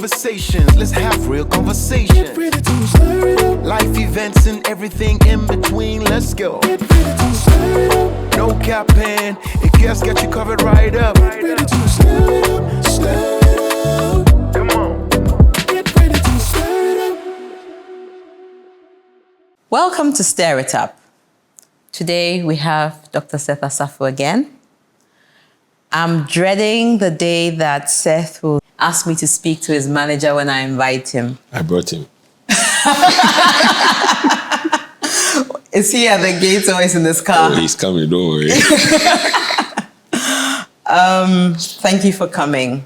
conversations. Let's have real conversations. Get ready to stir it up. Life events and everything in between. Let's go. Get ready to stir it up. No capping. If guests got you covered right up. Get ready to stir it up. Stir it up. Come on. Get ready to stir it up. Welcome to Stir It Up. Today we have Dr. Seth Asafo again. I'm dreading the day that Seth will ask me to speak to his manager when I invite him. I brought him. Is he at the gate or is in his car? Oh, he's coming, don't worry. Thank you for coming.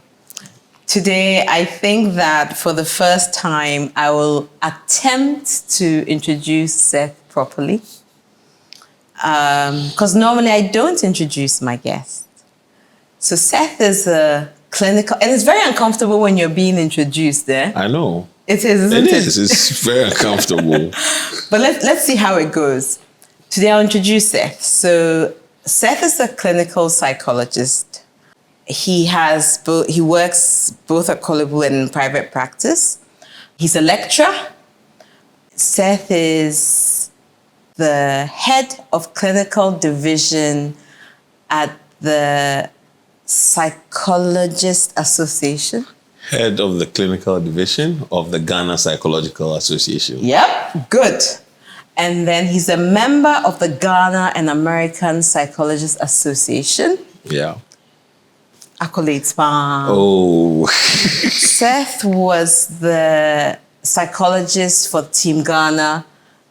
Today, I think that for the first time, I will attempt to introduce Seth properly. Because normally I don't introduce my guests. So Seth is a clinical, and it's very uncomfortable when you're being introduced there. I know. It is, isn't it? It is. It's very uncomfortable. But let's see how it goes. Today I'll introduce Seth. So Seth is a clinical psychologist. He works both at Colorable and in private practice. He's a lecturer. Seth is the head of clinical division at the Psychologist Association. Head of the clinical division of the Ghana Psychological Association. Yep, good. And then he's a member of the Ghana and American Psychologists Association. Yeah. Accolades, bam. Oh. Seth was the psychologist for Team Ghana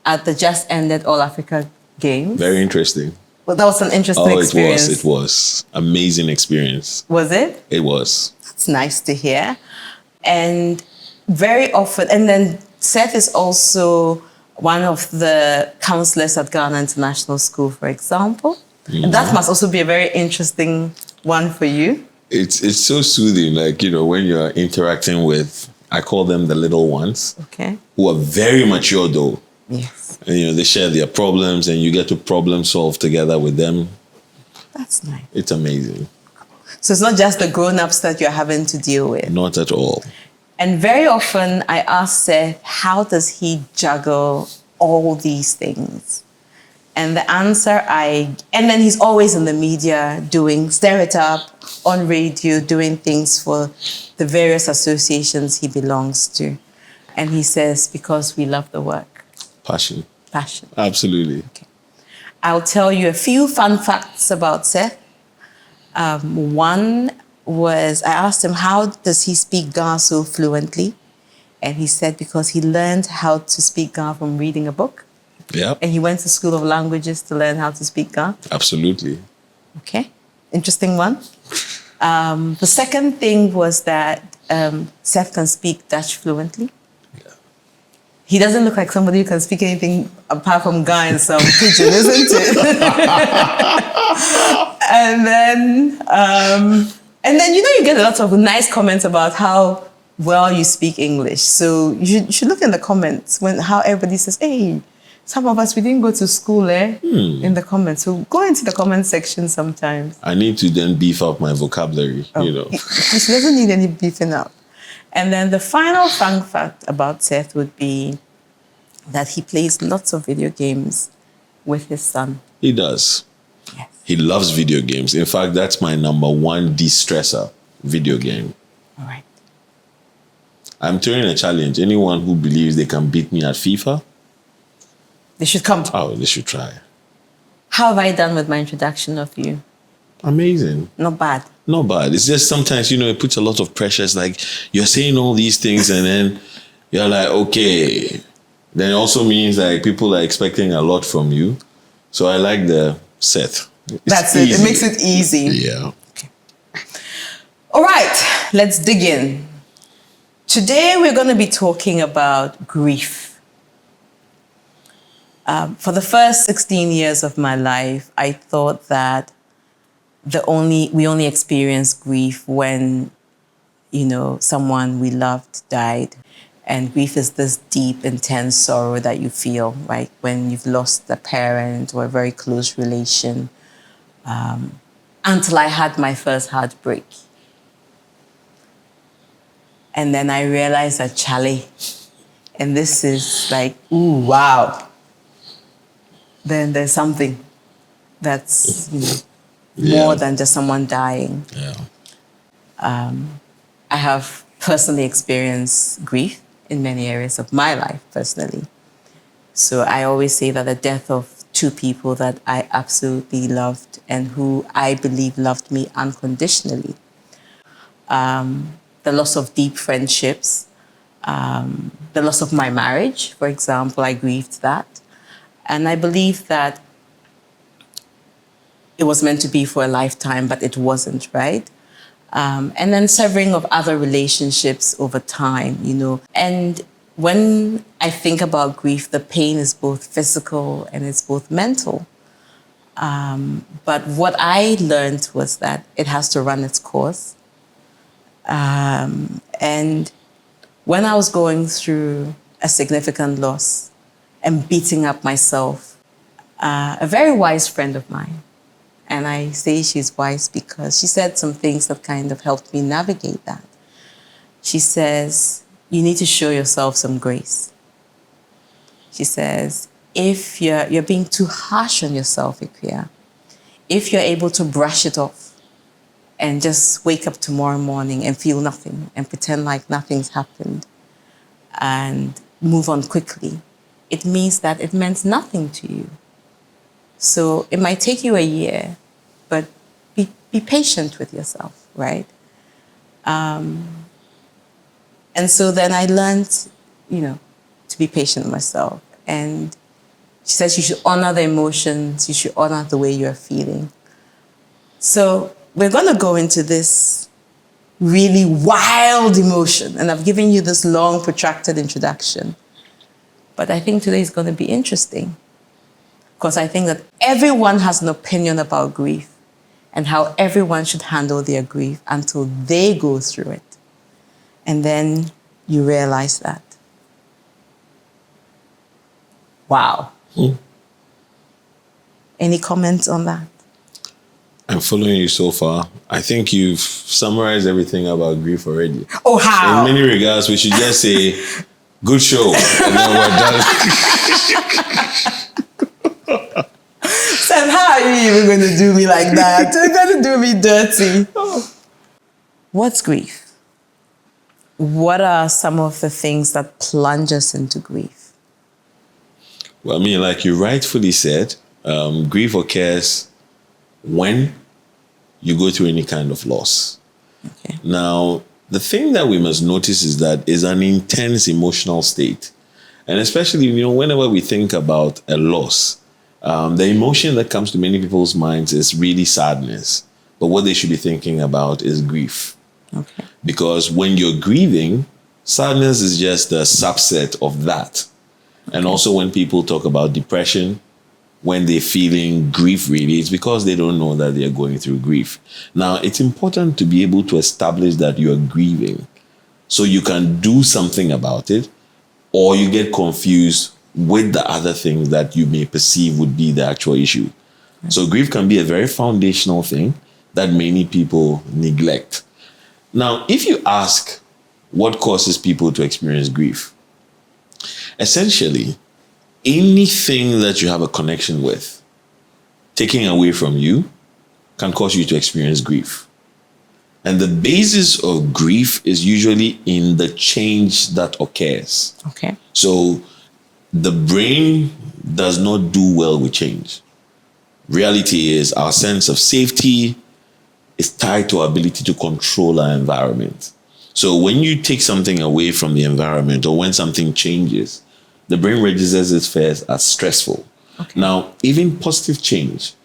at the just ended All Africa Games. Very interesting. Well, that was an interesting experience. It was. Amazing experience. Was it? It was. It's nice to hear. And very often, and then Seth is also one of the counselors at Ghana International School, for example. Mm-hmm. And that must also be a very interesting one for you. It's so soothing, like, when you're interacting with, I call them the little ones. Okay. Who are very mature though. Yes. And, they share their problems and you get to problem solve together with them. That's nice. It's amazing. So it's not just the grown-ups that you're having to deal with. Not at all. And very often I ask Seth, how does he juggle all these things? And the answer and then he's always in the media doing Stir It Up, on radio, doing things for the various associations he belongs to. And he says, because we love the work. Passion. Passion. Absolutely. Okay. I'll tell you a few fun facts about Seth. One was, I asked him, how does he speak Ga so fluently? And he said, because he learned how to speak Ga from reading a book. Yeah. And he went to School of Languages to learn how to speak Ga. Absolutely. Okay. Interesting one. The second thing was that Seth can speak Dutch fluently. Yeah. He doesn't look like somebody who can speak anything apart from Ga and some pidgin, isn't it? And then you get a lot of nice comments about how well you speak English. So you should look in the comments how everybody says, hey, some of us, we didn't go to school, in the comments. So go into the comment section sometimes. I need to then beef up my vocabulary, He doesn't need any beefing up. And then the final fun fact about Seth would be that he plays lots of video games with his son. He does. Yes. He loves video games. In fact, that's my number one de-stressor, video game. All right. I'm throwing a challenge. Anyone who believes they can beat me at FIFA, They should come. oh, they should try. How have I done with my introduction of you? Amazing. Not bad. Not bad. It's just sometimes, it puts a lot of pressure. It's like you're saying all these things and then you're like, okay. Then it also means like people are expecting a lot from you. So I like the Seth. That's it. It makes it easy. Yeah. Okay. All right. Let's dig in. Today we're going to be talking about grief. For the first 16 years of my life, I thought that we only experience grief when, someone we loved died. And grief is this deep, intense sorrow that you feel, right? When you've lost a parent or a very close relation. Until I had my first heartbreak. And then I realized that, Charlie, and this is like, ooh, wow. Then there's something that's more than just someone dying. Yeah. I have personally experienced grief in many areas of my life, personally. So I always say that the death of two people that I absolutely loved and who I believe loved me unconditionally. The loss of deep friendships, the loss of my marriage, for example, I grieved that. And I believe that it was meant to be for a lifetime, but it wasn't, right? And then severing of other relationships over time, And when I think about grief, the pain is both physical and it's both mental. But what I learned was that it has to run its course. And when I was going through a significant loss and beating up myself, a very wise friend of mine, and I say she's wise because she said some things that kind of helped me navigate that. She says, you need to show yourself some grace. She says, if you're being too harsh on yourself, Ikea, if you're able to brush it off and just wake up tomorrow morning and feel nothing and pretend like nothing's happened and move on quickly, it means that it meant nothing to you. So it might take you a year, but be patient with yourself, right? And so then I learned, to be patient with myself. And she says you should honor the emotions, you should honor the way you're feeling. So we're going to go into this really wild emotion. And I've given you this long, protracted introduction. But I think today is going to be interesting. Because I think that everyone has an opinion about grief and how everyone should handle their grief until they go through it. And then you realize that. Wow. Any comments on that? I'm following you so far. I think you've summarized everything about grief already. Oh, how? In many regards, we should just say, good show. And then we're done. Seth, how are you even going to do me like that? You're going to do me dirty. What's grief? What are some of the things that plunge us into grief? Well, like you rightfully said, grief occurs when you go through any kind of loss. Okay. Now, the thing that we must notice is that it's an intense emotional state. And especially, whenever we think about a loss, the emotion that comes to many people's minds is really sadness. But what they should be thinking about is grief. Okay. Because when you're grieving, sadness is just a subset of that. Okay. And also when people talk about depression, when they're feeling grief really, it's because they don't know that they're going through grief. Now, it's important to be able to establish that you're grieving so you can do something about it, or you get confused with the other things that you may perceive would be the actual issue. Right. So grief can be a very foundational thing that many people neglect. Now, if you ask what causes people to experience grief, essentially, anything that you have a connection with, taking away from you, can cause you to experience grief. And the basis of grief is usually in the change that occurs. Okay. So the brain does not do well with change. Reality is our sense of safety is tied to our ability to control our environment. So when you take something away from the environment or when something changes, the brain registers it first as stressful. Okay. Now, even positive change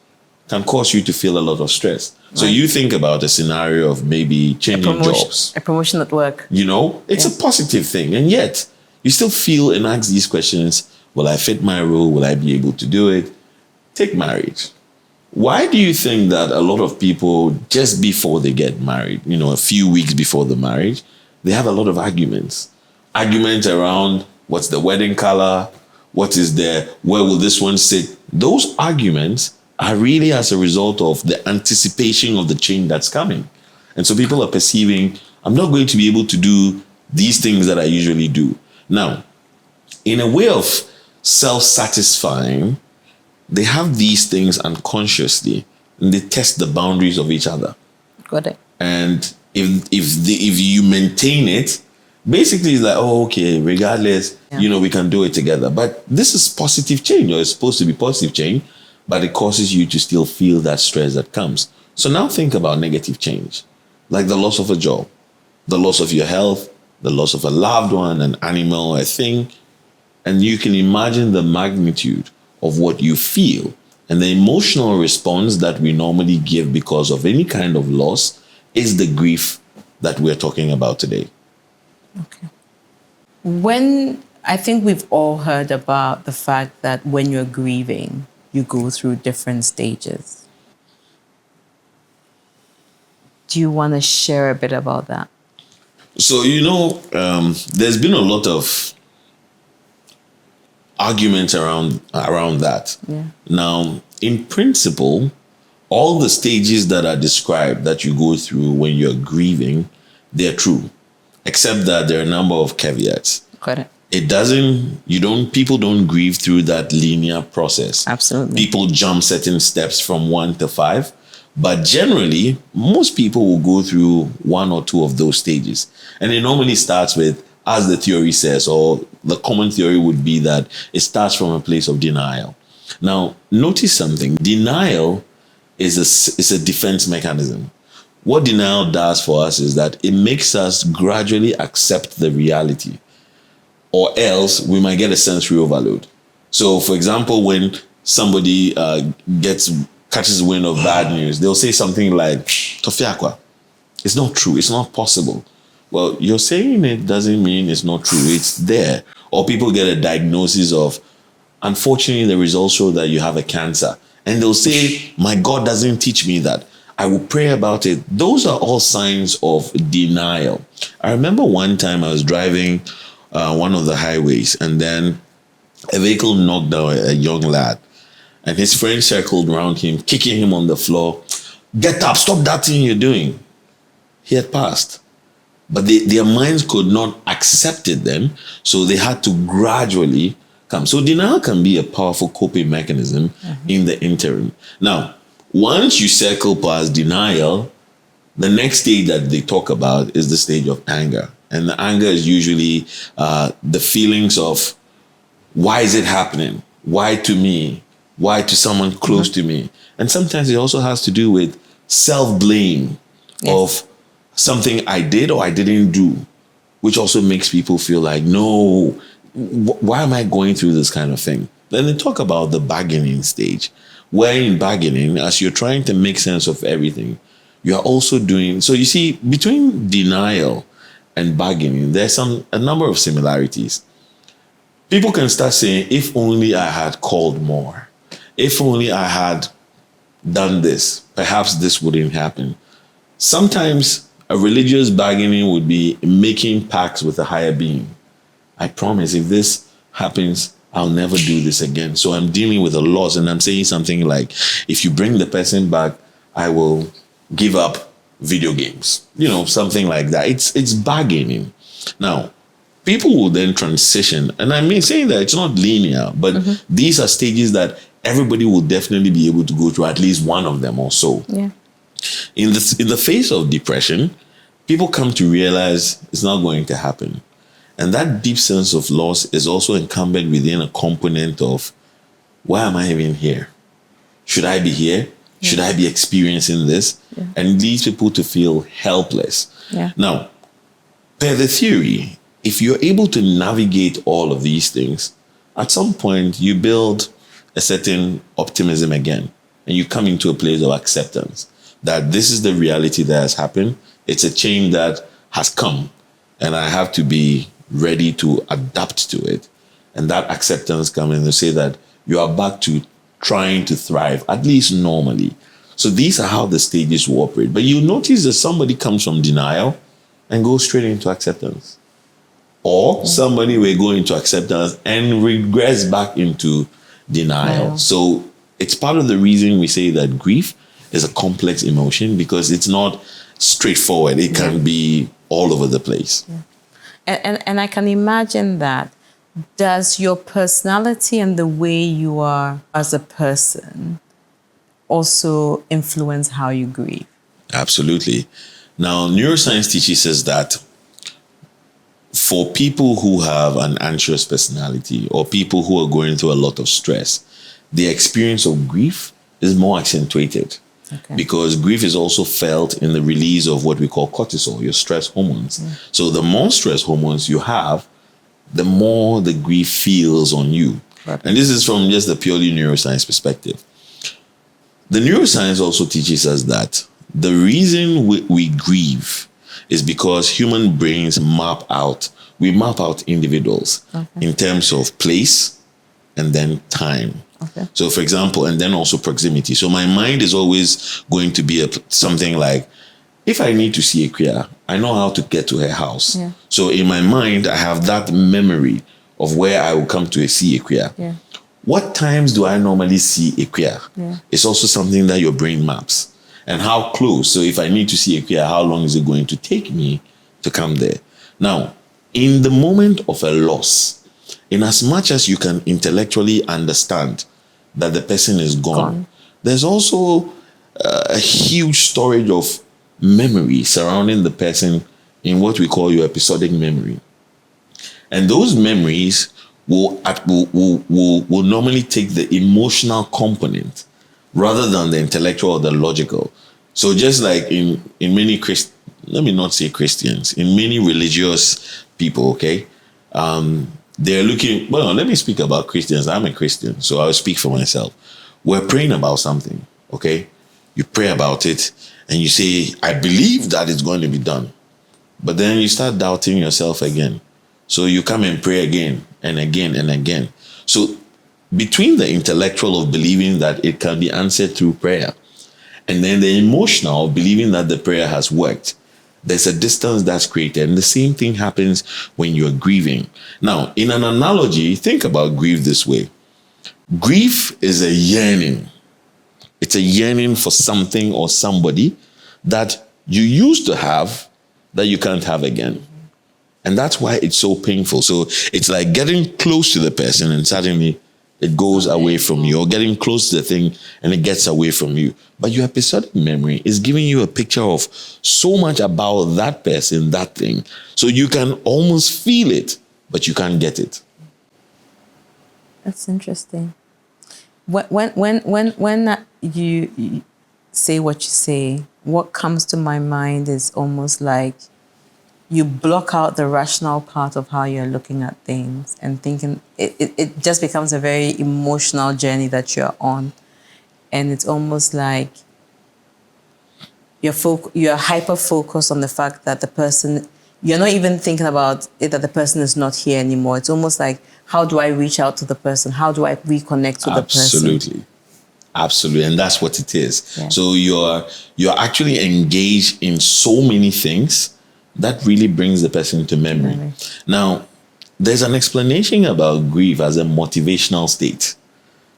can cause you to feel a lot of stress. Right. So you think about a scenario of maybe changing jobs. A promotion at work. It's a positive thing. And yet, you still feel and ask these questions. Will I fit my role? Will I be able to do it? Take marriage. Why do you think that a lot of people, just before they get married, a few weeks before the marriage, they have a lot of arguments? Arguments around what's the wedding color? What is there? Where will this one sit? Those arguments are really as a result of the anticipation of the change that's coming. And so people are perceiving, I'm not going to be able to do these things that I usually do. Now, in a way of self-satisfying, they have these things unconsciously, and they test the boundaries of each other. Got it. And if you maintain it, basically it's like, oh, okay, regardless, we can do it together. But this is positive change, or it's supposed to be positive change, but it causes you to still feel that stress that comes. So now think about negative change, like the loss of a job, the loss of your health, the loss of a loved one, an animal, a thing. And you can imagine the magnitude of what you feel. And the emotional response that we normally give because of any kind of loss is the grief that we're talking about today. Okay. I think we've all heard about the fact that when you're grieving, you go through different stages. Do you want to share a bit about that? So, there's been a lot of arguments around that. Yeah. Now, in principle, all the stages that are described that you go through when you're grieving, they're true, except that there are a number of caveats. Got it. People don't grieve through that linear process. Absolutely. People jump certain steps from 1 to 5. But generally, most people will go through 1 or 2 of those stages. And it normally starts with, as the theory says, or the common theory would be that it starts from a place of denial. Now, notice something. Denial is a defense mechanism. What denial does for us is that it makes us gradually accept the reality, or else we might get a sensory overload. So, for example, when somebody catches wind of bad news, they'll say something like, Tofiakwa, it's not true, it's not possible. Well, you're saying it doesn't mean it's not true, it's there. Or people get a diagnosis of, unfortunately, the results show that you have a cancer. And they'll say, my God doesn't teach me that. I will pray about it. Those are all signs of denial. I remember one time I was driving one of the highways, and then a vehicle knocked down a young lad. And his friend circled around him, kicking him on the floor. Get up, stop that thing you're doing. He had passed. But their minds could not accept it then, so they had to gradually come. So denial can be a powerful coping mechanism in the interim. Now, once you circle past denial, the next stage that they talk about is the stage of anger. And the anger is usually the feelings of, why is it happening? Why to me? Why to someone close to me? And sometimes it also has to do with self-blame of something I did or I didn't do, which also makes people feel like, no, why am I going through this kind of thing? Then they talk about the bargaining stage, where in bargaining, as you're trying to make sense of everything, you are also doing, so you see, between denial and bargaining, there's a number of similarities. People can start saying, if only I had called more, if only I had done this, perhaps this wouldn't happen. Sometimes a religious bargaining would be making pacts with a higher being. I promise if this happens, I'll never do this again. So I'm dealing with a loss, and I'm saying something like, if you bring the person back, I will give up video games. Something like that. It's bargaining. Now, people will then transition, and I mean saying that it's not linear, but these are stages that everybody will definitely be able to go through at least one of them or so. Yeah. In the face of depression, people come to realize it's not going to happen. And that deep sense of loss is also incumbent within a component of, why am I even here? Should I be here? Yeah. Should I be experiencing this? Yeah. And it leads people to feel helpless. Yeah. Now, per the theory, if you're able to navigate all of these things, at some point you build a certain optimism again, and you come into a place of acceptance that this is the reality that has happened. It's a change that has come, and I have to be ready to adapt to it. And that acceptance comes in to say that you are back to trying to thrive, at least normally. So these are how the stages will operate. But you notice that somebody comes from denial and goes straight into acceptance. Or somebody will go into acceptance and regress back into denial. Wow. So it's part of the reason we say that grief is a complex emotion, because it's not straightforward. It can be all over the place. Yeah. And I can imagine that. Does your personality and the way you are as a person also influence how you grieve? Absolutely. Now, neuroscience teaches us that for people who have an anxious personality or people who are going through a lot of stress, the experience of grief is more accentuated. Okay. Because grief is also felt in the release of what we call cortisol, your stress hormones. So the more stress hormones you have, the more the grief feels on you. Right. And this is from just the purely neuroscience perspective. The neuroscience also teaches us that the reason we grieve is because human brains map out individuals in terms of place and then time. Okay. So, for example, and then also proximity. So my mind is always going to be something like, if I need to see a queer, I know how to get to her house. Yeah. So in my mind, I have that memory of where I will come to see a queer. Yeah. What times do I normally see a queer? Yeah. It's also something that your brain maps. And how close. So if I need to see a queer, how long is it going to take me to come there? Now, in the moment of a loss, in as much as you can intellectually understand that the person is gone. There's also a huge storage of memory surrounding the person in what we call your episodic memory. And those memories will normally take the emotional component rather than the intellectual or the logical. So just like in many let me not say Christians, in many religious people, okay, they're looking, well, let me speak about Christians. I'm a Christian, so I'll speak for myself. We're praying about something, okay? You pray about it and you say, I believe that it's going to be done. But then you start doubting yourself again. So you come and pray again and again and again. So between the intellectual of believing that it can be answered through prayer and then the emotional of believing that the prayer has worked, there's a distance that's created. And the same thing happens when you're grieving. Now, in an analogy, think about grief this way. Grief is a yearning. It's a yearning for something or somebody that you used to have that you can't have again. And that's why it's so painful. So it's like getting close to the person and suddenly it goes away from you, or getting close to the thing and it gets away from you. But your episodic memory is giving you a picture of so much about that person, that thing. So you can almost feel it, but you can't get it. That's interesting. When you say what you say, what comes to my mind is almost like you block out the rational part of how you're looking at things and thinking, it just becomes a very emotional journey that you're on. And it's almost like you're hyper-focused on the fact that the person, you're not even thinking about it, that the person is not here anymore. It's almost like, how do I reach out to the person? How do I reconnect with the person? Absolutely. And that's what it is. Yeah. So you're actually engaged in so many things that really brings the person to memory. Now, there's an explanation about grief as a motivational state.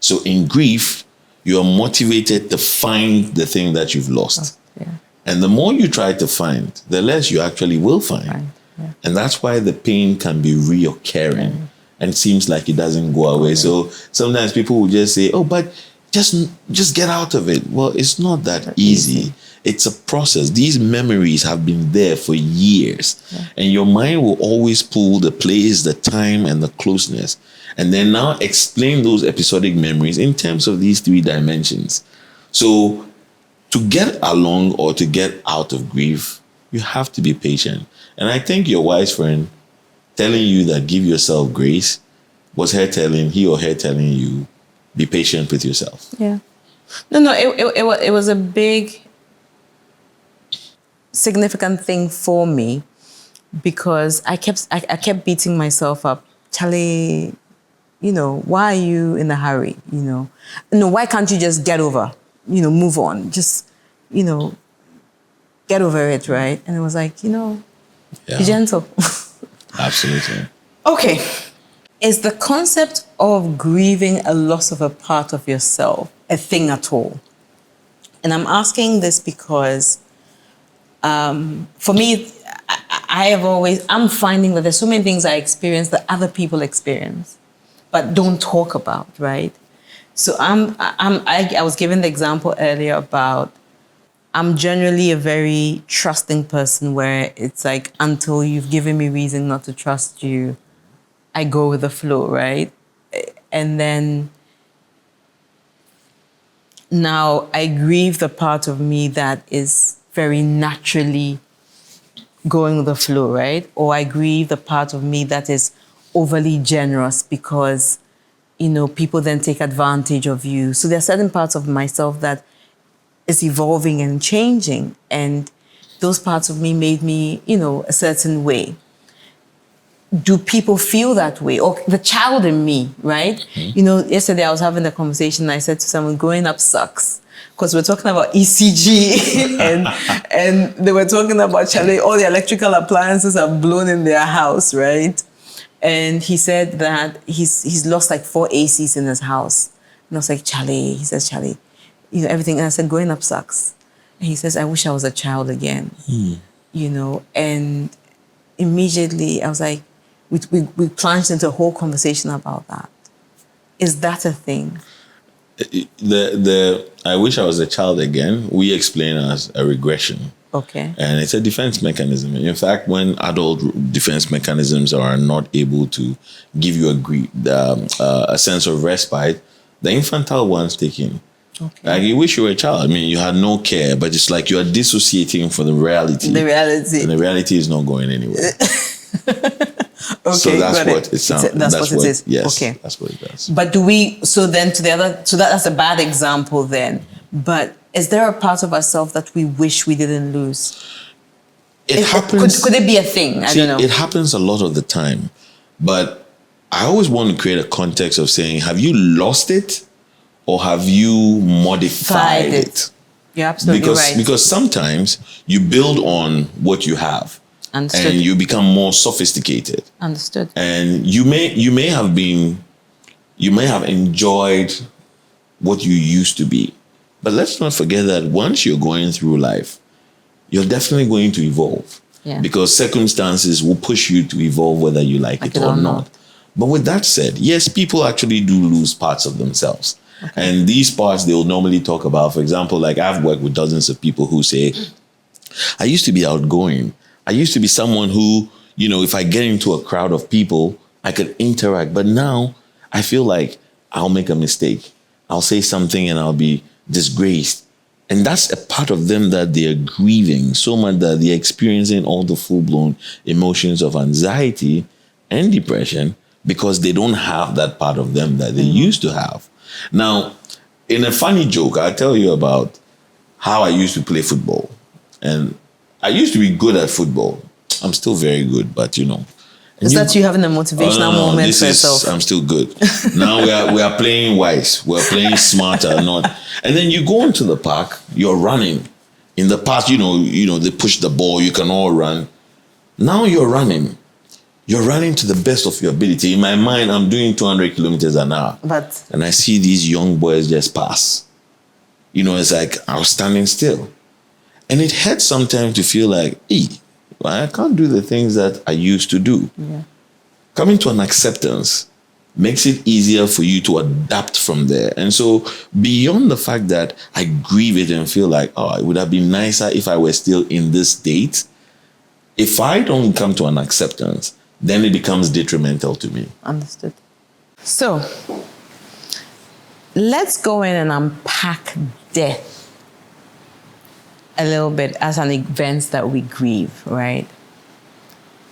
So in grief, you are motivated to find the thing that you've lost. Yeah. And the more you try to find, the less you actually will find. Right. Yeah. And that's why the pain can be reoccurring and it seems like it doesn't go away. So sometimes people will just say, oh, but just get out of it. Well, it's not that easy. It's a process. These memories have been there for years. Yeah. And your mind will always pull the place, the time, and the closeness. And then now explain those episodic memories in terms of these three dimensions. So to get along or to get out of grief, you have to be patient. And I think your wise friend telling you that give yourself grace was he or her telling you, be patient with yourself. Yeah. No, it was a big, significant thing for me because I kept beating myself up. Charlie, why are you in a hurry? No, why can't you just get over? Move on. Just, get over it, right? And it was like, be gentle. Absolutely. Okay. Is the concept of grieving a loss of a part of yourself a thing at all? And I'm asking this because for me, I'm finding that there's so many things I experience that other people experience, but don't talk about, right? So I was given the example earlier about I'm generally a very trusting person where it's like until you've given me reason not to trust you, I go with the flow, right? And then now I grieve the part of me that is very naturally going with the flow, right? Or I grieve the part of me that is overly generous because, people then take advantage of you. So there are certain parts of myself that is evolving and changing. And those parts of me made me, a certain way. Do people feel that way? Or the child in me, right? Mm-hmm. Yesterday I was having a conversation and I said to someone, growing up sucks. Because we're talking about ECG and they were talking about, Charlie, all the electrical appliances have blown in their house, right? And he said that he's lost like 4 ACs in his house. And I was like, Charlie, he says, Charlie, everything. And I said, growing up sucks. And he says, I wish I was a child again. And immediately I was like, we plunged into a whole conversation about that. Is that a thing? The I wish I was a child again, we explain as a regression. Okay. And it's a defense mechanism. In fact, when adult defense mechanisms are not able to give you a sense of respite, the infantile one's taken. Okay. Like you wish you were a child. I mean, you had no care, but it's like you are dissociating from the reality. The reality. And the reality is not going anywhere. Okay, so that's what it sounds. That's what it is. Yes, okay. That's what it does. But so that's a bad example then. But is there a part of ourselves that we wish we didn't lose? It happens. Could it be a thing? I don't know. It happens a lot of the time. But I always want to create a context of saying, have you lost it or have you modified it? You're absolutely right. Because sometimes you build on what you have. Understood. And you become more sophisticated. Understood. And you may have enjoyed what you used to be. But let's not forget that once you're going through life, you're definitely going to evolve. Yeah. Because circumstances will push you to evolve whether you like it or not. But with that said, yes, people actually do lose parts of themselves. Okay. And these parts they'll normally talk about. For example, like I've worked with dozens of people who say, I used to be outgoing. I used to be someone who, if I get into a crowd of people, I could interact. But now I feel like I'll make a mistake. I'll say something and I'll be disgraced. And that's a part of them that they're grieving so much that they're experiencing all the full-blown emotions of anxiety and depression because they don't have that part of them that they used to have. Now, in a funny joke, I'll tell you about how I used to play football. And I used to be good at football. I'm still very good, but Is that you having a motivational moment for yourself? I'm still good. Now we are playing wise. We're playing smarter, not. And then you go into the park. You're running. In the past, they push the ball. You can all run. Now you're running. You're running to the best of your ability. In my mind, I'm doing 200 kilometers an hour. And I see these young boys just pass. It's like I was standing still. And it hurts sometimes to feel like, I can't do the things that I used to do. Yeah. Coming to an acceptance makes it easier for you to adapt from there. And so beyond the fact that I grieve it and feel like, it would have been nicer if I were still in this state, if I don't come to an acceptance, then it becomes detrimental to me. Understood. So let's go in and unpack death a little bit as an event that we grieve, right?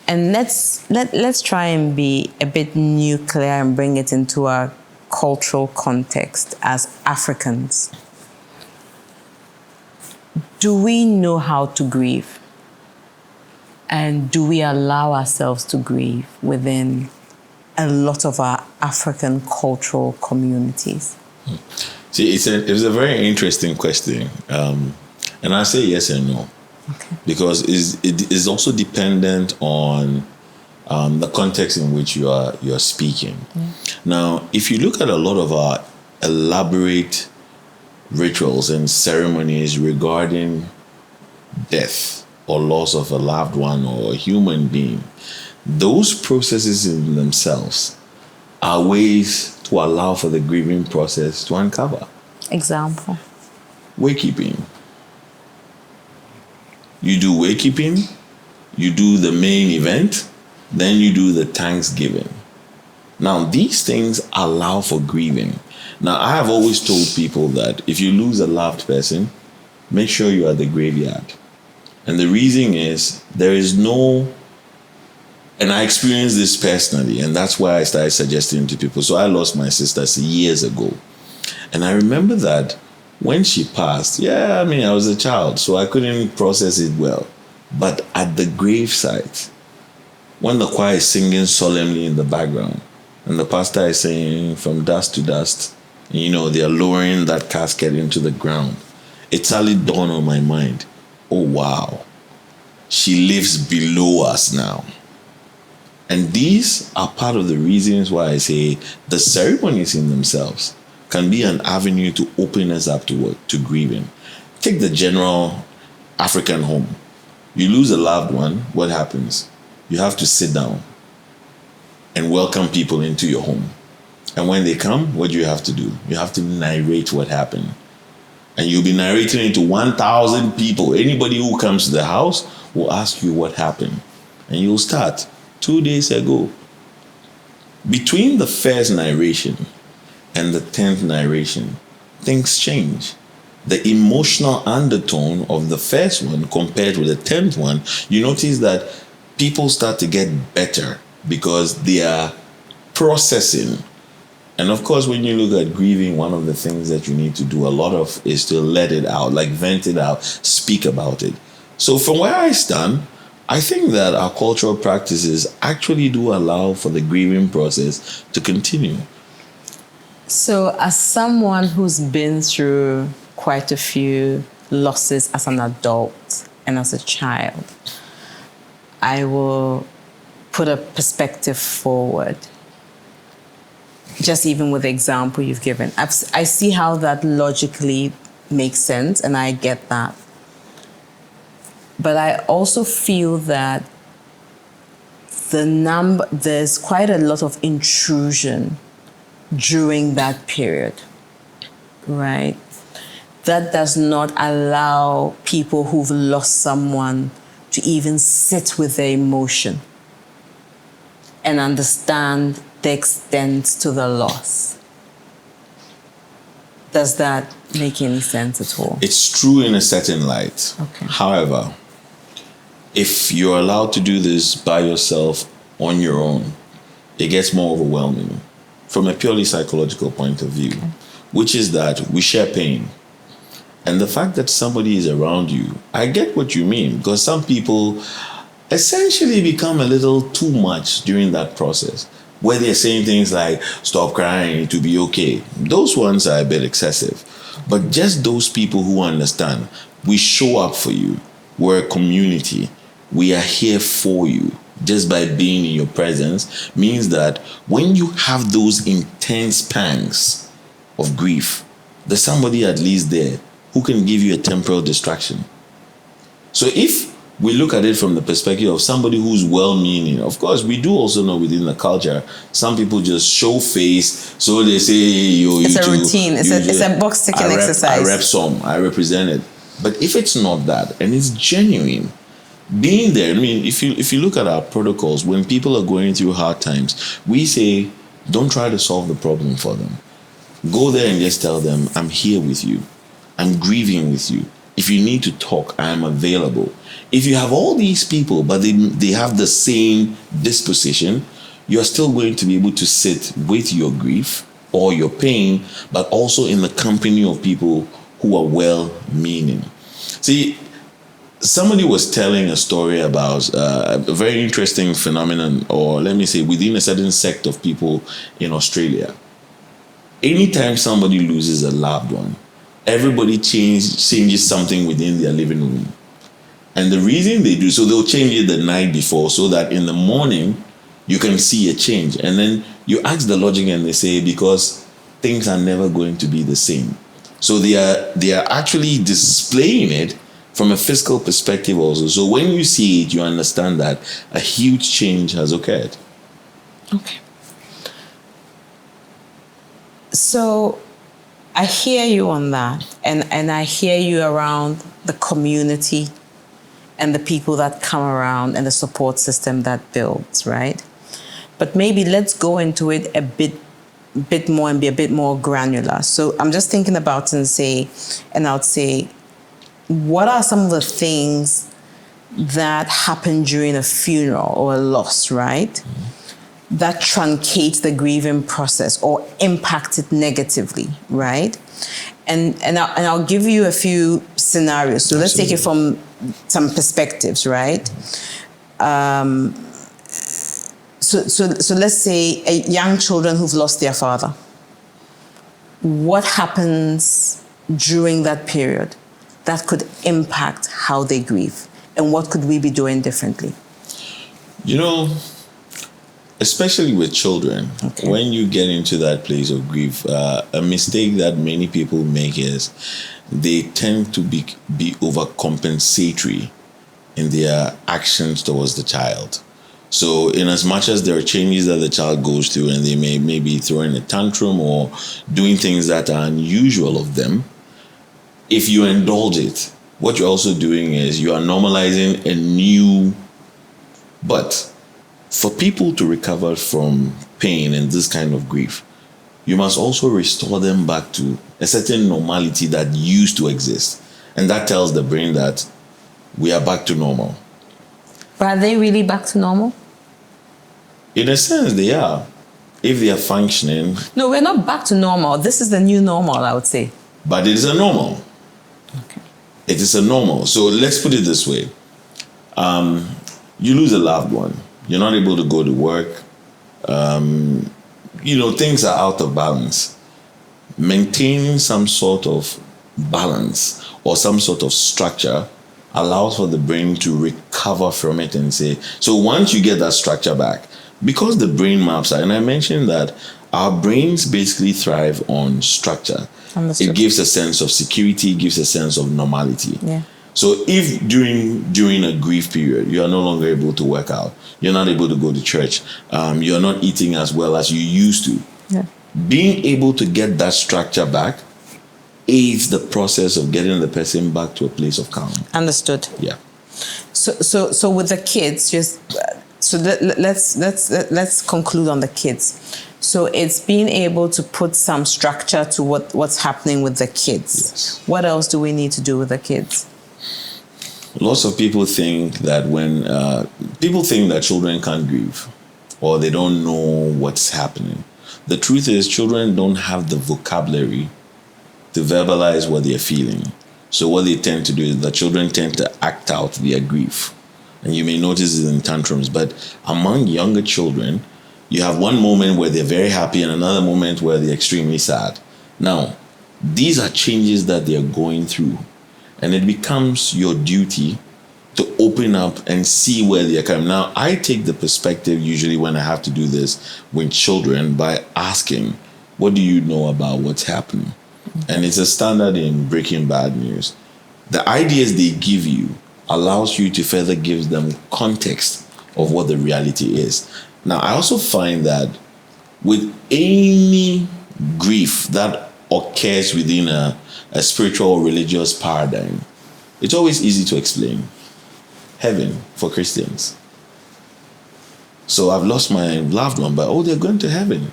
And let's try and be a bit nuclear and bring it into our cultural context as Africans. Do we know how to grieve? And do we allow ourselves to grieve within a lot of our African cultural communities? See, it was a very interesting question. And I say yes and no. Okay. Because it is also dependent on the context in which you're speaking. Yeah. Now, if you look at a lot of our elaborate rituals and ceremonies regarding death, or loss of a loved one or a human being, those processes in themselves are ways to allow for the grieving process to uncover. Example. Waykeeping. You do waykeeping, you do the main event, then you do the Thanksgiving. Now, these things allow for grieving. Now, I have always told people that if you lose a loved person, make sure you're at the graveyard. And the reason is there is no, and I experienced this personally, and that's why I started suggesting to people. So I lost my sister years ago. And I remember that when she passed, I was a child, so I couldn't process it well. But at the gravesite, when the choir is singing solemnly in the background, and the pastor is saying from dust to dust, and, they're lowering that casket into the ground, it suddenly dawned on my mind, oh wow, she lives below us now. And these are part of the reasons why I say the ceremonies in themselves can be an avenue to open us up to grieving. Take the general African home. You lose a loved one, what happens? You have to sit down and welcome people into your home. And when they come, what do you have to do? You have to narrate what happened. And you'll be narrating it to 1,000 people. Anybody who comes to the house will ask you what happened. And you'll start 2 days ago. Between the first narration and the 10th narration, things change. The emotional undertone of the first one compared with the 10th one, you notice that people start to get better because they are processing. And of course, when you look at grieving, one of the things that you need to do a lot of is to let it out, like vent it out, speak about it. So from where I stand, I think that our cultural practices actually do allow for the grieving process to continue. So as someone who's been through quite a few losses as an adult and as a child, I will put a perspective forward. Just even with the example you've given. I see how that logically makes sense, and I get that. But I also feel that there's quite a lot of intrusion during that period, right? That does not allow people who've lost someone to even sit with their emotion and understand the extent to the loss. Does that make any sense at all? It's true in a certain light. Okay. However, if you're allowed to do this by yourself on your own, it gets more overwhelming from a purely psychological point of view, which is that we share pain. And the fact that somebody is around you, I get what you mean, because some people essentially become a little too much during that process, where they're saying things like, stop crying, to be okay. Those ones are a bit excessive. But just those people who understand, we show up for you. We're a community. We are here for you. Just by being in your presence means that when you have those intense pangs of grief, there's somebody at least there who can give you a temporal distraction. So if we look at it from the perspective of somebody who's well-meaning, of course, we do also know within the culture, some people just show face, so they say, it's a routine. It's a box-ticking exercise. I represent it. But if it's not that, and it's genuine, being there, if you look at our protocols, when people are going through hard times, we say, don't try to solve the problem for them. Go there and just tell them, I'm here with you. I'm grieving with you. If you need to talk, I am available. If you have all these people, but they have the same disposition, you're still going to be able to sit with your grief or your pain, but also in the company of people who are well-meaning. See, somebody was telling a story about a very interesting phenomenon, or let me say, within a certain sect of people in Australia. Anytime somebody loses a loved one, everybody changes something within their living room. And the reason they do, so they'll change it the night before so that in the morning you can see a change. And then you ask the logic and they say, because things are never going to be the same. So they are actually displaying it from a physical perspective also. So when you see it, you understand that a huge change has occurred. Okay. So I hear you on that, and I hear you around the community and the people that come around and the support system that builds, right? But maybe let's go into it a bit more and be a bit more granular. So I'm just thinking about and I would say, what are some of the things that happen during a funeral or a loss, right? That truncate the grieving process or impact it negatively, right? And I'll give you a few scenarios. So let's take it from some perspectives, right? So let's say young children who've lost their father. What happens during that period that could impact how they grieve? And what could we be doing differently? You know, especially with children, when you get into that place of grief, a mistake that many people make is they tend to be overcompensatory in their actions towards the child. So in as much as there are changes that the child goes through and they may be throwing a tantrum or doing things that are unusual of them, if you indulge it, what you're also doing is you are normalizing a new. But for people to recover from pain and this kind of grief, you must also restore them back to a certain normality that used to exist. And that tells the brain that we are back to normal. But are they really back to normal? In a sense, they are. If they are functioning. No, we're not back to normal. This is the new normal, I would say. But it is a normal. Okay. It is a normal. So let's put it this way. You lose a loved one. You're not able to go to work. Things are out of balance. Maintaining some sort of balance or some sort of structure allows for the brain to recover from it and say, so once you get that structure back, because the brain maps are, and I mentioned that our brains basically thrive on structure. Understood. It gives a sense of security, gives a sense of normality. Yeah. So if during a grief period, you are no longer able to work out, you're not able to go to church, you're not eating as well as you used to, Yeah. being able to get that structure back aids the process of getting the person back to a place of calm. Understood. Yeah. So with the kids, let's conclude on the kids. So it's being able to put some structure to what's happening with the kids. Yes. What else do we need to do with the kids? Lots of people think that when people think that children can't grieve or they don't know what's happening. The truth is, children don't have the vocabulary to verbalize what they're feeling. So what they tend to do is that children tend to act out their grief. And you may notice it in tantrums, but among younger children, you have one moment where they're very happy and another moment where they're extremely sad. Now, these are changes that they're going through. And it becomes your duty to open up and see where they're coming. Now, I take the perspective usually when I have to do this with children by asking, what do you know about what's happening? And it's a standard in Breaking Bad News. The ideas they give you allows you to further give them context of what the reality is. Now, I also find that with any grief that occurs within a spiritual or religious paradigm, it's always easy to explain. Heaven for Christians. So I've lost my loved one, but they're going to heaven.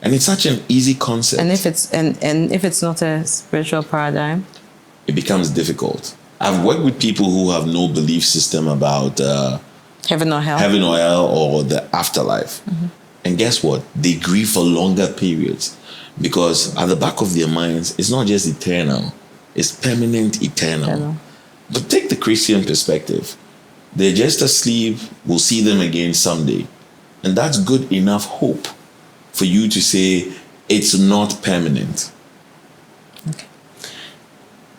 And it's such an easy concept. And if it's not a spiritual paradigm, it becomes difficult. I've worked with people who have no belief system about heaven or hell, or the afterlife. Mm-hmm. And guess what? They grieve for longer periods because at the back of their minds, it's not just eternal, it's permanent eternal. But take the Christian perspective. They're just asleep, we'll see them again someday. And that's good enough hope for you to say it's not permanent. Okay.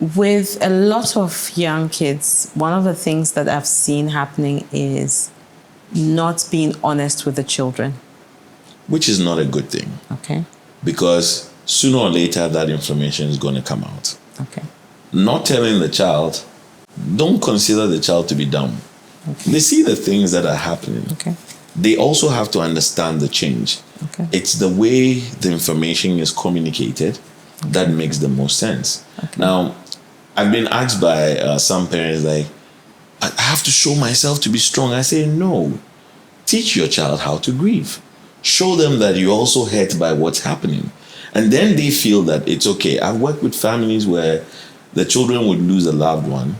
With a lot of young kids, one of the things that I've seen happening is not being honest with the children. Which is not a good thing. Okay. Because sooner or later, that information is going to come out. Okay. Not telling the child don't consider the child to be dumb. Okay. They see the things that are happening. Okay. They also have to understand the change. Okay. It's the way the information is communicated that makes the most sense. Okay. Now, I've been asked by some parents, like, I have to show myself to be strong. I say, no. Teach your child how to grieve. Show them that you're also hurt by what's happening. And then they feel that it's okay. I've worked with families where the children would lose a loved one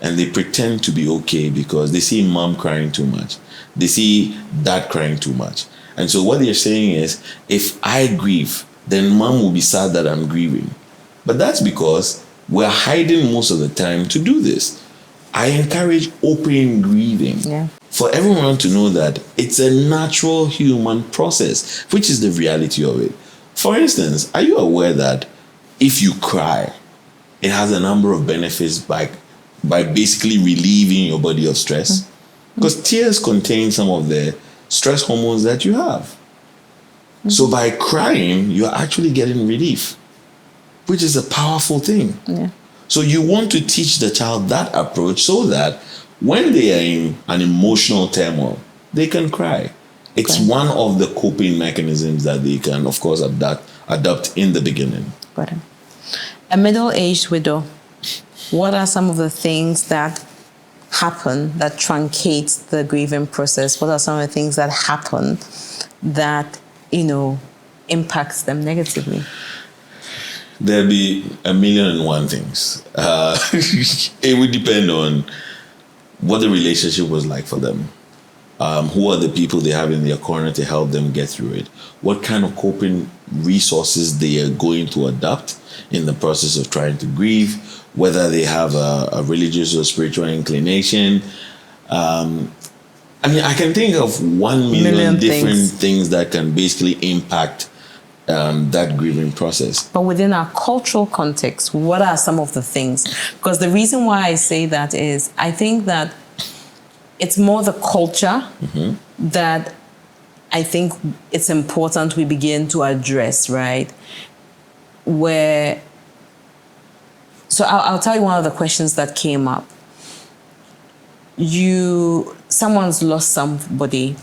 and they pretend to be okay because they see mom crying too much. They see dad crying too much. And so what they're saying is, if I grieve, then mom will be sad that I'm grieving. But that's because we're hiding most of the time to do this. I encourage open grieving. Yeah. For everyone to know that it's a natural human process, which is the reality of it. For instance, are you aware that if you cry, it has a number of benefits by basically relieving your body of stress? Because tears contain some of the stress hormones that you have. So by crying, you're actually getting relief, which is a powerful thing. Yeah. So you want to teach the child that approach so that when they are in an emotional turmoil, they can cry. It's Okay. one of the coping mechanisms that they can, of course, adopt in the beginning. Got it. A middle-aged widow, what are some of the things that happen that truncate the grieving process? What are some of the things that happen that, impacts them negatively? There'll be 1,000,001 things. It would depend on what the relationship was like for them. Who are the people they have in their corner to help them get through it? What kind of coping resources they are going to adopt in the process of trying to grieve, whether they have a religious or spiritual inclination. I can think of 1,000,000 different things that can basically impact that grieving process. But within our cultural context, what are some of the things? Because the reason why I say that is I think that it's more the culture that I think it's important we begin to address, right? So I'll tell you one of the questions that came up. Someone's lost somebody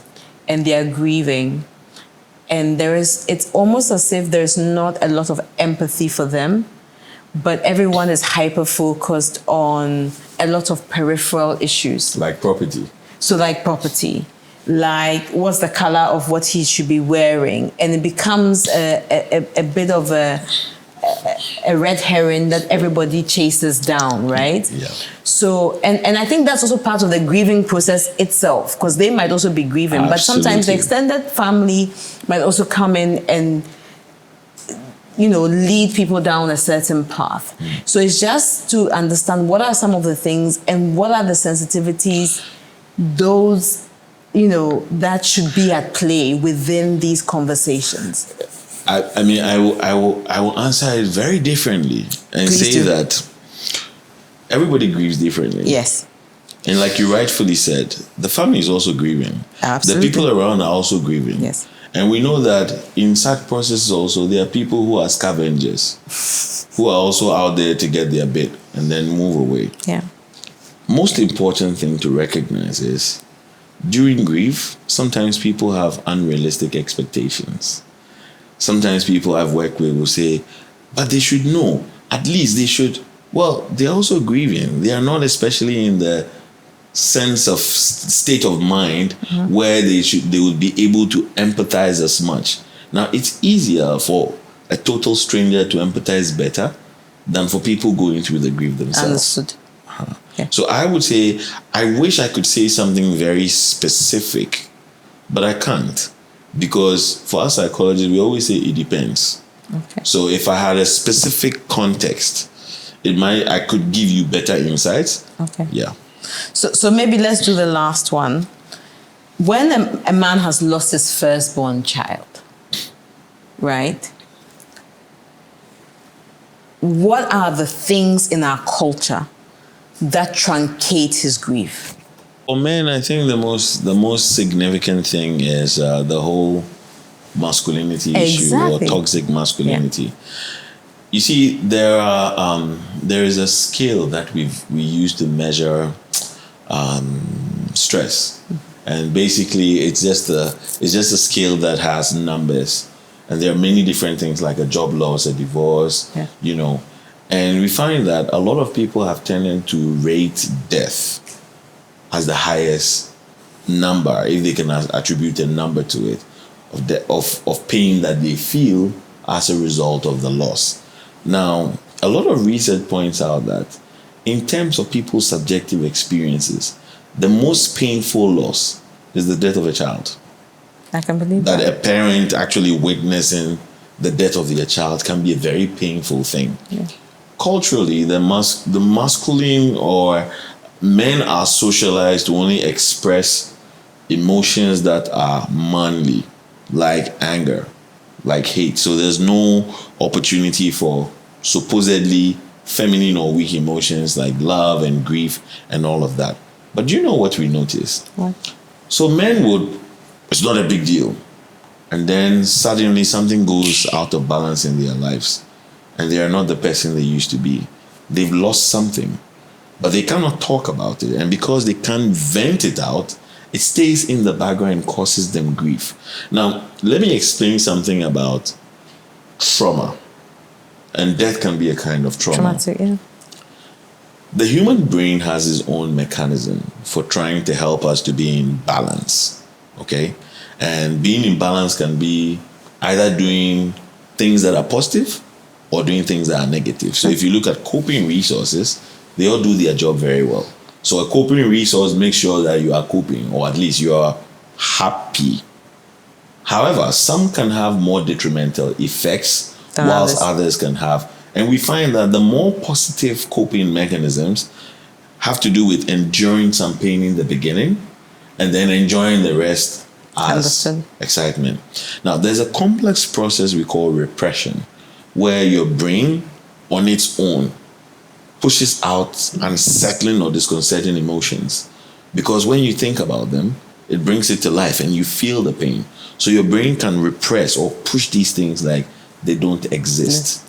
and they're grieving, and it's almost as if there's not a lot of empathy for them, but everyone is hyper-focused on a lot of peripheral issues. Like property. So like property, like what's the color of what he should be wearing, and it becomes a bit of a red herring that everybody chases down, right? Yeah. So, and I think that's also part of the grieving process itself, because they might also be grieving, but sometimes the extended family might also come in and, lead people down a certain path. So it's just to understand what are some of the things and what are the sensitivities, those, that should be at play within these conversations. I will answer it very differently and Please say do. that everybody grieves differently. Yes. And like you rightfully said, the family is also grieving. Absolutely. The people around are also grieving. Yes. And we know that in such processes also, there are people who are scavengers, who are also out there to get their bit and then move away. Yeah. Most important thing to recognize is during grief, sometimes people have unrealistic expectations. Sometimes people I've worked with will say, but they should know, at least they should. Well, they're also grieving. They are not especially in the sense of state of mind where they would be able to empathize as much. Now, it's easier for a total stranger to empathize better than for people going through the grief themselves. Understood. Okay. So I would say, I wish I could say something very specific, but I can't. Because for us psychologists, we always say it depends. Okay. So if I had a specific context, I could give you better insights. Okay. Yeah. So maybe let's do the last one. When a man has lost his firstborn child, right? What are the things in our culture that truncate his grief? For men, I think the most significant thing is the whole masculinity issue or Exactly. toxic masculinity. You see, there is a scale that we use to measure stress, and basically it's just a scale that has numbers, and there are many different things like a job loss, a divorce, and we find that a lot of people have tended to rate death as the highest number, if they can attribute a number to it, of pain that they feel as a result of the loss. Now, a lot of research points out that in terms of people's subjective experiences, the most painful loss is the death of a child. I can believe that. A parent actually witnessing the death of their child can be a very painful thing. Yeah. Culturally, the masculine or men are socialized to only express emotions that are manly, like anger, like hate. So there's no opportunity for supposedly feminine or weak emotions like love and grief and all of that. But do you know what we noticed? What? So men it's not a big deal. And then suddenly something goes out of balance in their lives, and they are not the person they used to be. They've lost something, but they cannot talk about it. And because they can't vent it out, it stays in the background and causes them grief. Now, let me explain something about trauma. And death can be a kind of trauma. Traumatic, yeah. The human brain has its own mechanism for trying to help us to be in balance, okay? And being in balance can be either doing things that are positive or doing things that are negative. So if you look at coping resources, they all do their job very well. So a coping resource makes sure that you are coping, or at least you are happy. However, some can have more detrimental effects, whilst others can have. And we find that the more positive coping mechanisms have to do with enduring some pain in the beginning and then enjoying the rest as excitement. Now, there's a complex process we call repression, where your brain on its own pushes out unsettling or disconcerting emotions. Because when you think about them, it brings it to life and you feel the pain. So your brain can repress or push these things like they don't exist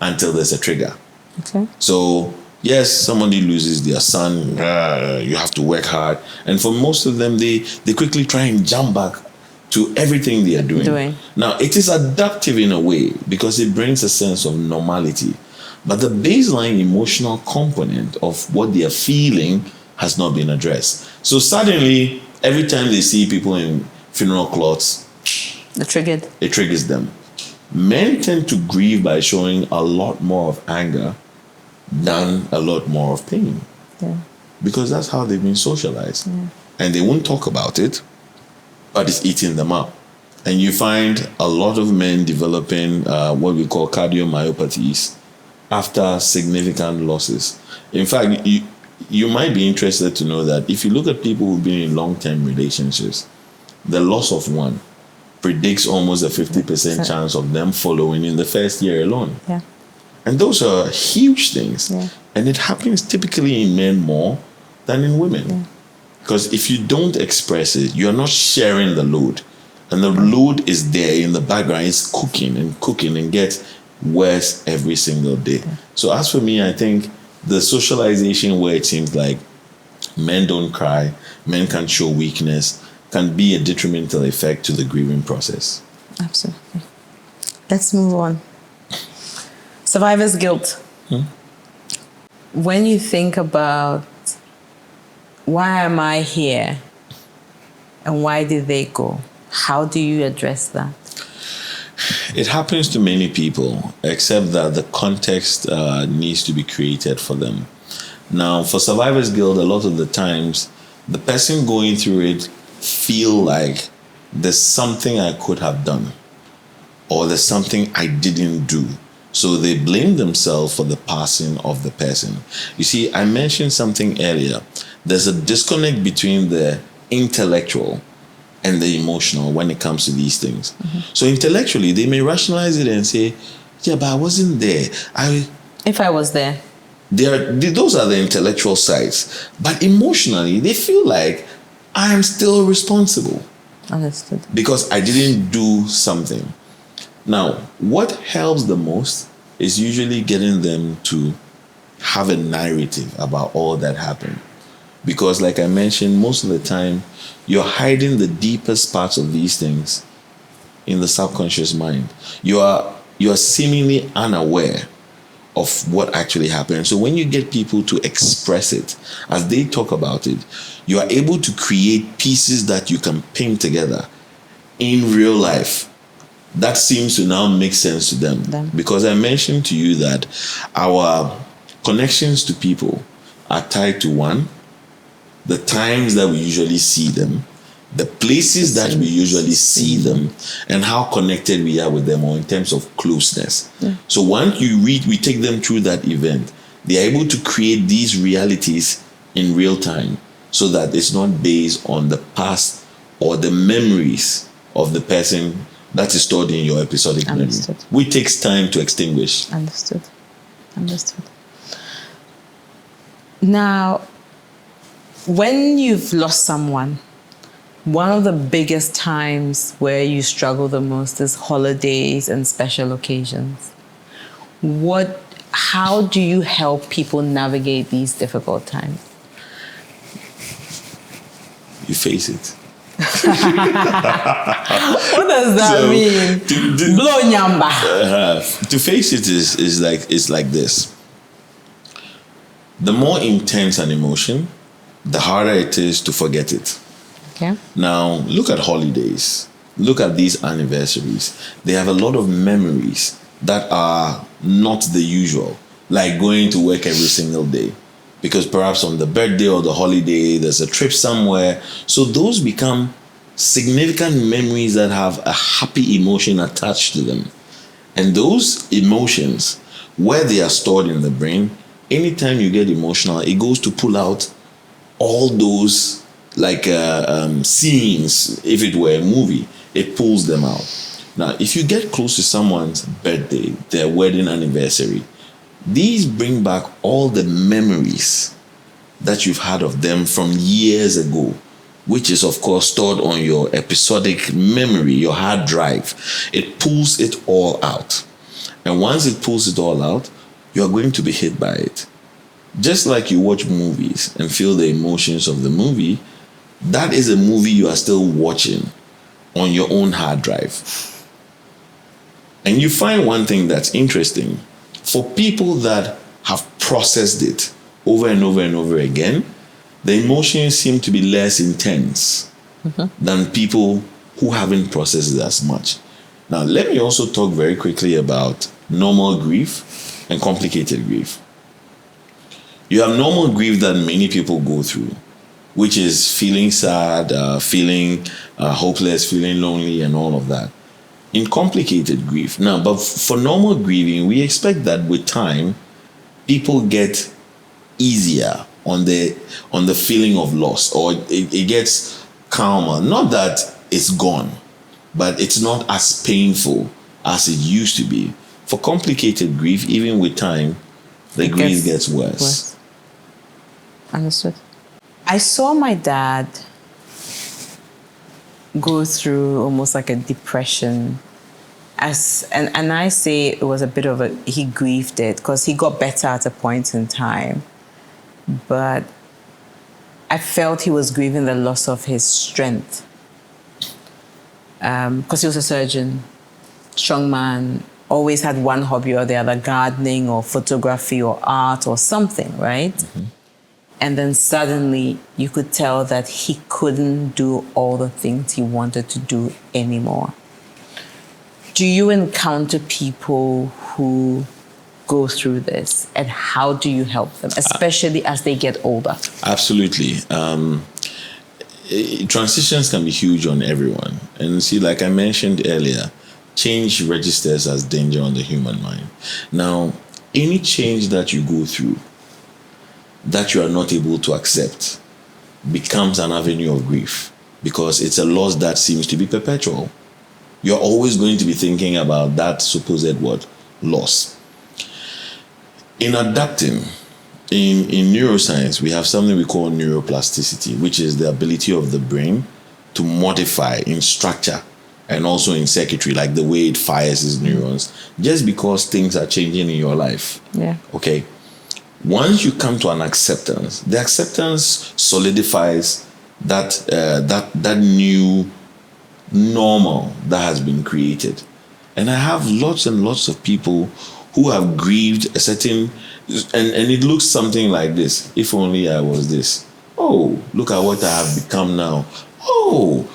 until there's a trigger. Okay. So, yes, somebody loses their son, you have to work hard. And for most of them, they quickly try and jump back to everything they are doing. Now, it is adaptive in a way because it brings a sense of normality. But the baseline emotional component of what they are feeling has not been addressed. So suddenly, every time they see people in funeral cloths, it triggers them. Men tend to grieve by showing a lot more of anger than a lot more of pain. Yeah. Because that's how they've been socialized. Yeah. And they won't talk about it, but it's eating them up. And you find a lot of men developing what we call cardiomyopathies after significant losses. In fact, you might be interested to know that if you look at people who've been in long-term relationships, the loss of one predicts almost a 50% chance of them following in the first year alone. Yeah. And those are huge things. Yeah. And it happens typically in men more than in women. Yeah. Because if you don't express it, you're not sharing the load. And the load is there in the background. It's cooking and gets worse every single day. Yeah. So as for me, I think the socialization where it seems like men don't cry, men can show weakness, can be a detrimental effect to the grieving process. Absolutely. Let's move on. Survivor's guilt. When you think about why am I here and why did they go, how do you address that? It happens to many people, except that the context needs to be created for them. Now, for survivor's guilt, a lot of the times, the person going through it feel like there's something I could have done or there's something I didn't do. So they blame themselves for the passing of the person. You see, I mentioned something earlier. There's a disconnect between the intellectual and the emotional when it comes to these things. So intellectually, they may rationalize it and say, yeah, but I wasn't there. If I was there. Those are the intellectual sides. But emotionally, they feel like I am still responsible. Understood. Because I didn't do something. Now, what helps the most is usually getting them to have a narrative about all that happened. Because like I mentioned, most of the time, you're hiding the deepest parts of these things in the subconscious mind. You are seemingly unaware of what actually happened. So when you get people to express it, as they talk about it, you are able to create pieces that you can pin together in real life. That seems to now make sense to them. Because I mentioned to you that our connections to people are tied to one, the times that we usually see them, the places that we usually see them, and how connected we are with them, or in terms of closeness. So once we take them through that event, they are able to create these realities in real time, so that it's not based on the past or the memories of the person that is stored in your episodic memory, which takes time to extinguish. Understood. Now, when you've lost someone, one of the biggest times where you struggle the most is holidays and special occasions. How do you help people navigate these difficult times? You face it. What does that mean? Blow nyamba. To face it is like this. The more intense an emotion, the harder it is to forget it. Okay. Now, look at holidays. Look at these anniversaries. They have a lot of memories that are not the usual, like going to work every single day. Because perhaps on the birthday or the holiday, there's a trip somewhere. So those become significant memories that have a happy emotion attached to them. And those emotions, where they are stored in the brain, anytime you get emotional, it goes to pull out all those scenes. If it were a movie, it pulls them out. Now, if you get close to someone's birthday, their wedding anniversary, these bring back all the memories that you've had of them from years ago, which is, of course, stored on your episodic memory, your hard drive. It pulls it all out. And once it pulls it all out, you're going to be hit by it. Just like you watch movies and feel the emotions of the movie, that is a movie you are still watching on your own hard drive. And you find one thing that's interesting. For people that have processed it over and over and over again, the emotions seem to be less intense than people who haven't processed it as much. Now, let me also talk very quickly about normal grief and complicated grief. You have normal grief that many people go through, which is feeling sad, feeling hopeless, feeling lonely, and all of that. In complicated grief. Now, but for normal grieving, we expect that with time, people get easier on the feeling of loss, or it gets calmer. Not that it's gone, but it's not as painful as it used to be. For complicated grief, even with time, the grief gets worse. Understood. I saw my dad go through almost like a depression, and I say it was a bit of he grieved it because he got better at a point in time, but I felt he was grieving the loss of his strength, because he was a surgeon, strong man, always had one hobby or the other, gardening or photography or art or something, right? Mm-hmm. And then suddenly you could tell that he couldn't do all the things he wanted to do anymore. Do you encounter people who go through this, and how do you help them, especially as they get older? Absolutely. Transitions can be huge on everyone. And see, like I mentioned earlier, change registers as danger on the human mind. Now, any change that you go through that you are not able to accept becomes an avenue of grief, because it's a loss that seems to be perpetual. You're always going to be thinking about that supposed loss. In adapting, in neuroscience, we have something we call neuroplasticity, which is the ability of the brain to modify in structure and also in circuitry, like the way it fires its neurons, just because things are changing in your life. Yeah. Okay. Once you come to an acceptance, the acceptance solidifies that new normal that has been created. And I have lots and lots of people who have grieved a certain, and it looks something like this. If only I was this. Oh, look at what I have become now. Oh,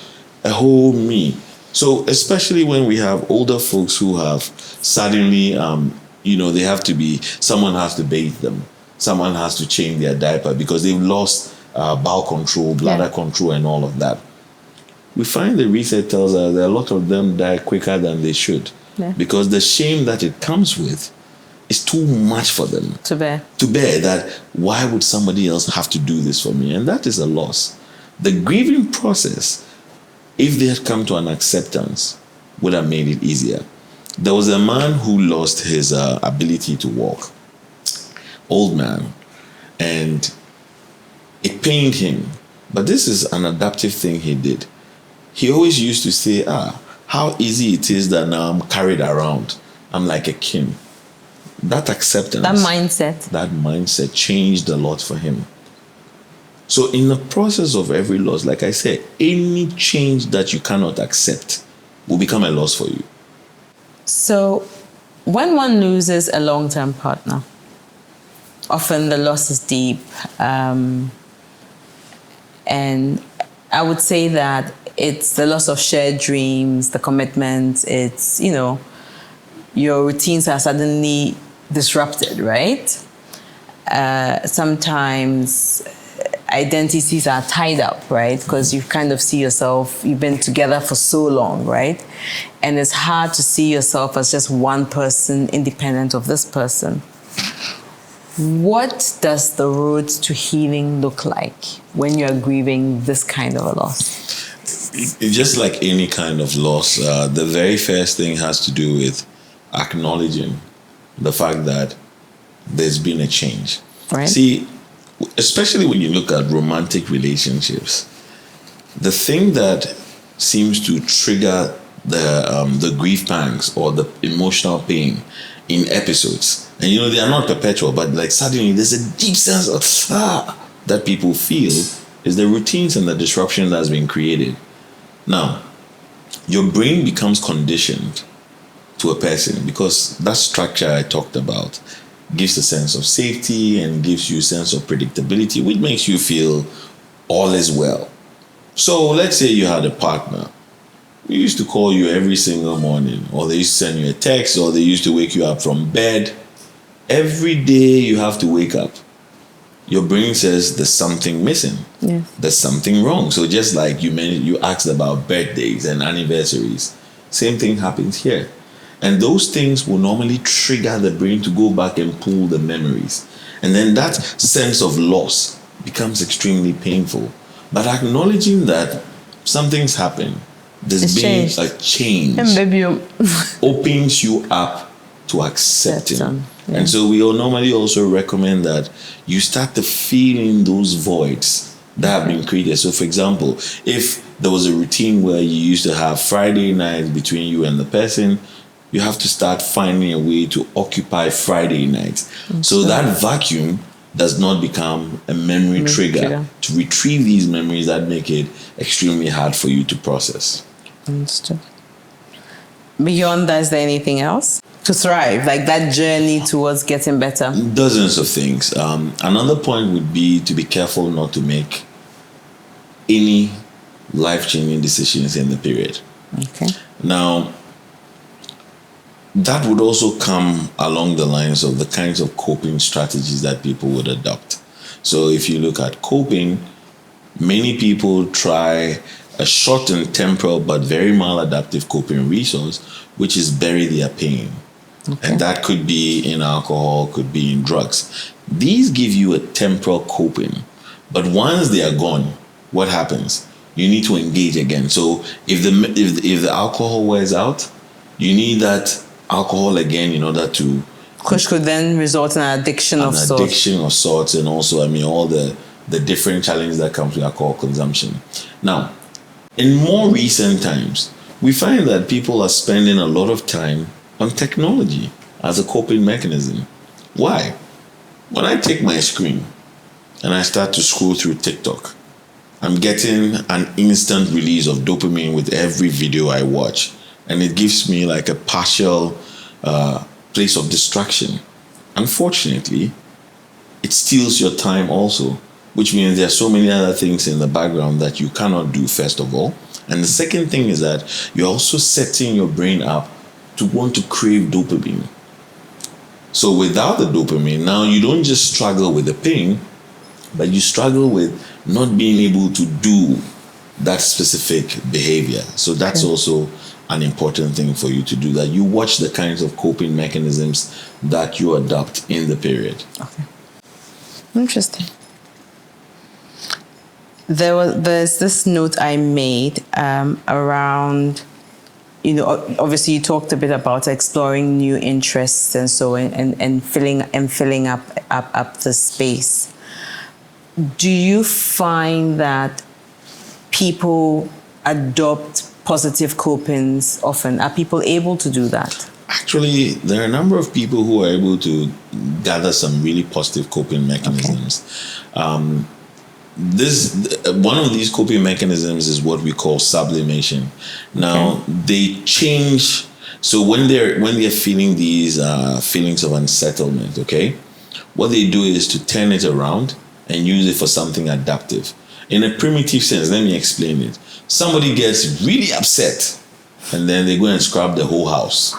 a whole me. So especially when we have older folks who have suddenly, they have to be, someone has to bathe them. Someone has to change their diaper because they've lost bowel control, bladder control, and all of that. We find the research tells us that a lot of them die quicker than they should because the shame that it comes with is too much for them To bear. that why would somebody else have to do this for me? And that is a loss. The grieving process, if they had come to an acceptance, would have made it easier. There was a man who lost his ability to walk, old man, and it pained him. But this is an adaptive thing he did. He always used to say, how easy it is that now I'm carried around. I'm like a king. That acceptance, that mindset changed a lot for him. So in the process of every loss, like I said, any change that you cannot accept will become a loss for you. So when one loses a long-term partner, often the loss is deep. And I would say that it's the loss of shared dreams, the commitments. It's, your routines are suddenly disrupted, right? Sometimes identities are tied up, right? Because you kind of see yourself, you've been together for so long, right? And it's hard to see yourself as just one person independent of this person. What does the road to healing look like when you're grieving this kind of a loss? Just like any kind of loss, the very first thing has to do with acknowledging the fact that there's been a change. Right. See, especially when you look at romantic relationships, the thing that seems to trigger the grief pangs or the emotional pain in episodes, and they are not perpetual, but like suddenly there's a deep sense of that people feel, is the routines and the disruption that's been created. Now, your brain becomes conditioned to a person because that structure I talked about gives a sense of safety and gives you a sense of predictability, which makes you feel all is well. So let's say you had a partner. They used to call you every single morning, or they used to send you a text, or they used to wake you up from bed. Every day you have to wake up. Your brain says there's something missing. Yes. There's something wrong. So just like you asked about birthdays and anniversaries, same thing happens here. And those things will normally trigger the brain to go back and pull the memories. And then that sense of loss becomes extremely painful. But acknowledging that something's happened, there's been a change, opens you up to accepting. Yeah. And so we will normally also recommend that you start to feeling those voids that have been created. So for example, if there was a routine where you used to have Friday nights between you and the person, you have to start finding a way to occupy Friday nights. So that vacuum does not become a memory trigger to retrieve these memories that make it extremely hard for you to process. Understood. Beyond that, is there anything else? To thrive, like that journey towards getting better? Dozens of things. Another point would be to be careful not to make any life-changing decisions in the period. Okay. Now, that would also come along the lines of the kinds of coping strategies that people would adopt. So if you look at coping, many people try a short and temporal but very maladaptive coping resource, which is bury their pain. Okay. And that could be in alcohol, could be in drugs. These give you a temporal coping, but once they are gone, what happens? You need to engage again. So if the alcohol wears out, you need that alcohol again in order to, which could then result in an addiction of sorts. And also, all the different challenges that comes with alcohol consumption. Now, in more recent times, we find that people are spending a lot of time on technology as a coping mechanism. Why? When I take my screen and I start to scroll through TikTok, I'm getting an instant release of dopamine with every video I watch. And it gives me like a partial place of distraction. Unfortunately, it steals your time also, which means there are so many other things in the background that you cannot do, first of all. And the second thing is that you're also setting your brain up to want to crave dopamine. So without the dopamine, now you don't just struggle with the pain, but you struggle with not being able to do that specific behavior. So that's also an important thing for you to do, that you watch the kinds of coping mechanisms that you adopt in the period. Okay. Interesting. There's this note I made around, obviously you talked a bit about exploring new interests and so on, and filling up the space. Do you find that people adopt positive copings often? Are people able to do that? Actually, there are a number of people who are able to gather some really positive coping mechanisms. Okay. One of these coping mechanisms is what we call sublimation. Now, they change. So when they're feeling these feelings of unsettlement, okay, what they do is to turn it around and use it for something adaptive. In a primitive sense, let me explain it. Somebody gets really upset, and then they go and scrub the whole house.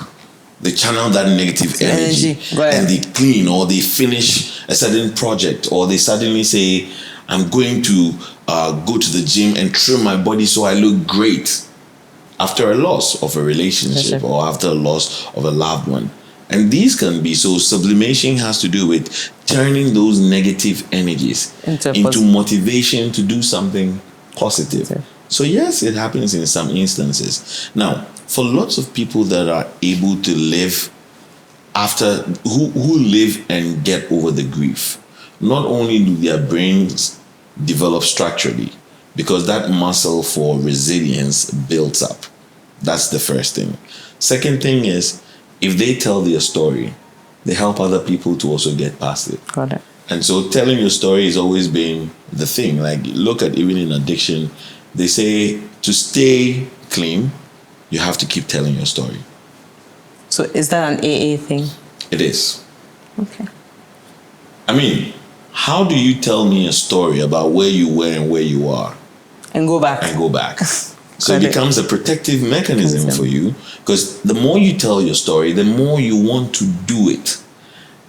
They channel that negative energy. Right. And they clean, or they finish a certain project, or they suddenly say, I'm going to go to the gym and trim my body so I look great, after a loss of a relationship or after a loss of a loved one. And these can be, so sublimation has to do with turning those negative energies into motivation to do something positive. Okay. So yes, it happens in some instances. Now, for lots of people that are able to live who live and get over the grief, not only do their brains develop structurally, because that muscle for resilience builds up. That's the first thing. Second thing is, if they tell their story, they help other people to also get past it. Got it. And so telling your story has always been the thing. Like, look at even in addiction, they say to stay clean, you have to keep telling your story. So is that an AA thing? It is. Okay. I mean, how do you tell me a story about where you were and where you are? And go back. So it becomes a protective mechanism for you, because the more you tell your story, the more you want to do it.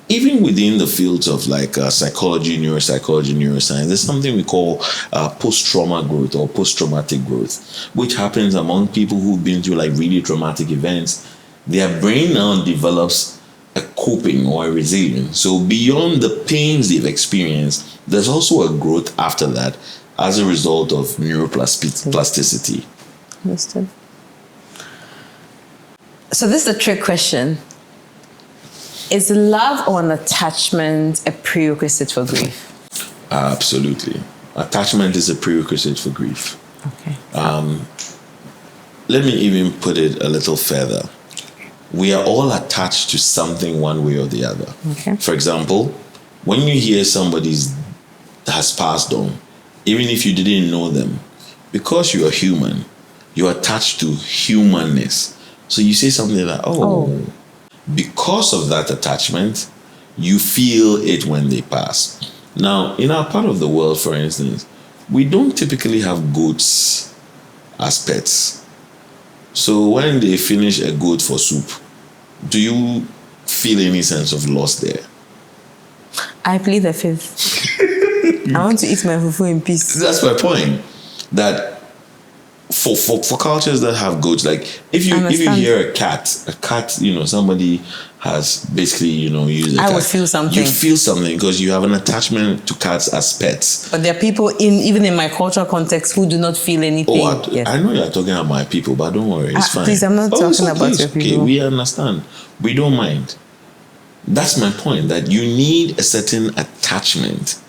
Even within the fields of like psychology, neuroscience, there's something we call post-trauma growth or post-traumatic growth, which happens among people who've been through like really traumatic events. Their brain now develops a coping or a resilience. So beyond the pains they've experienced, there's also a growth after that as a result of neuroplasticity. Understood. So this is a trick question. Is love or an attachment a prerequisite for grief? Absolutely. Attachment is a prerequisite for grief. Okay. Let me even put it a little further. We are all attached to something one way or the other. Okay. For example, when you hear somebody has passed on, even if you didn't know them, because you are human, you're attached to humanness. So you say something like, because of that attachment, you feel it when they pass. Now, in our part of the world, for instance, we don't typically have goats as pets. So when they finish a goat for soup, do you feel any sense of loss there? I plead the fifth. I want to eat my fufu in peace. That's my point. That for cultures that have goats, like if you hear a cat, somebody has basically, used a cat. I would feel something. You feel something because you have an attachment to cats as pets. But there are people even in my cultural context who do not feel anything. I know you're talking about my people, but don't worry, it's fine. Please, I'm not talking about your people. Okay, we understand. We don't mind. That's my point, that you need a certain attachment.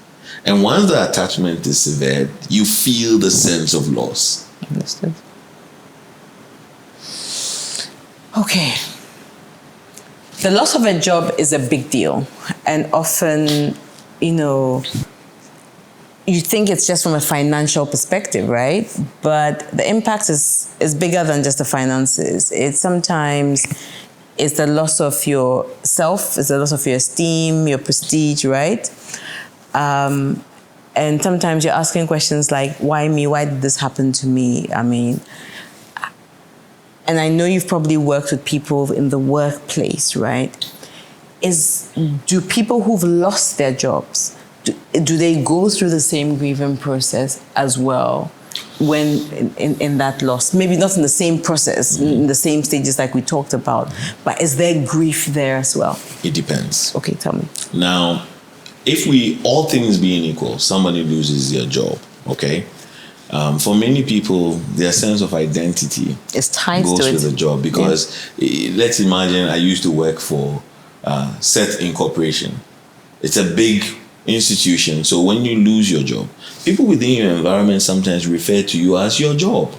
And once the attachment is severed, you feel the sense of loss. Understood. Okay. The loss of a job is a big deal. And often, you think it's just from a financial perspective, right? But the impact is bigger than just the finances. It's the loss of your self, it's the loss of your esteem, your prestige, right? And sometimes you're asking questions like, why me? Why did this happen to me? I mean, and I know you've probably worked with people in the workplace, right? Do people who've lost their jobs, do they go through the same grieving process as well when in that loss? Maybe not in the same process, in the same stages like we talked about, but is there grief there as well? It depends. Okay, tell me. Now, if all things being equal, somebody loses their job, okay? For many people, their sense of identity It's tied goes to it. with the job because let's imagine I used to work for Seth Incorporation. It's a big institution. So when you lose your job, people within your environment sometimes refer to you as your job.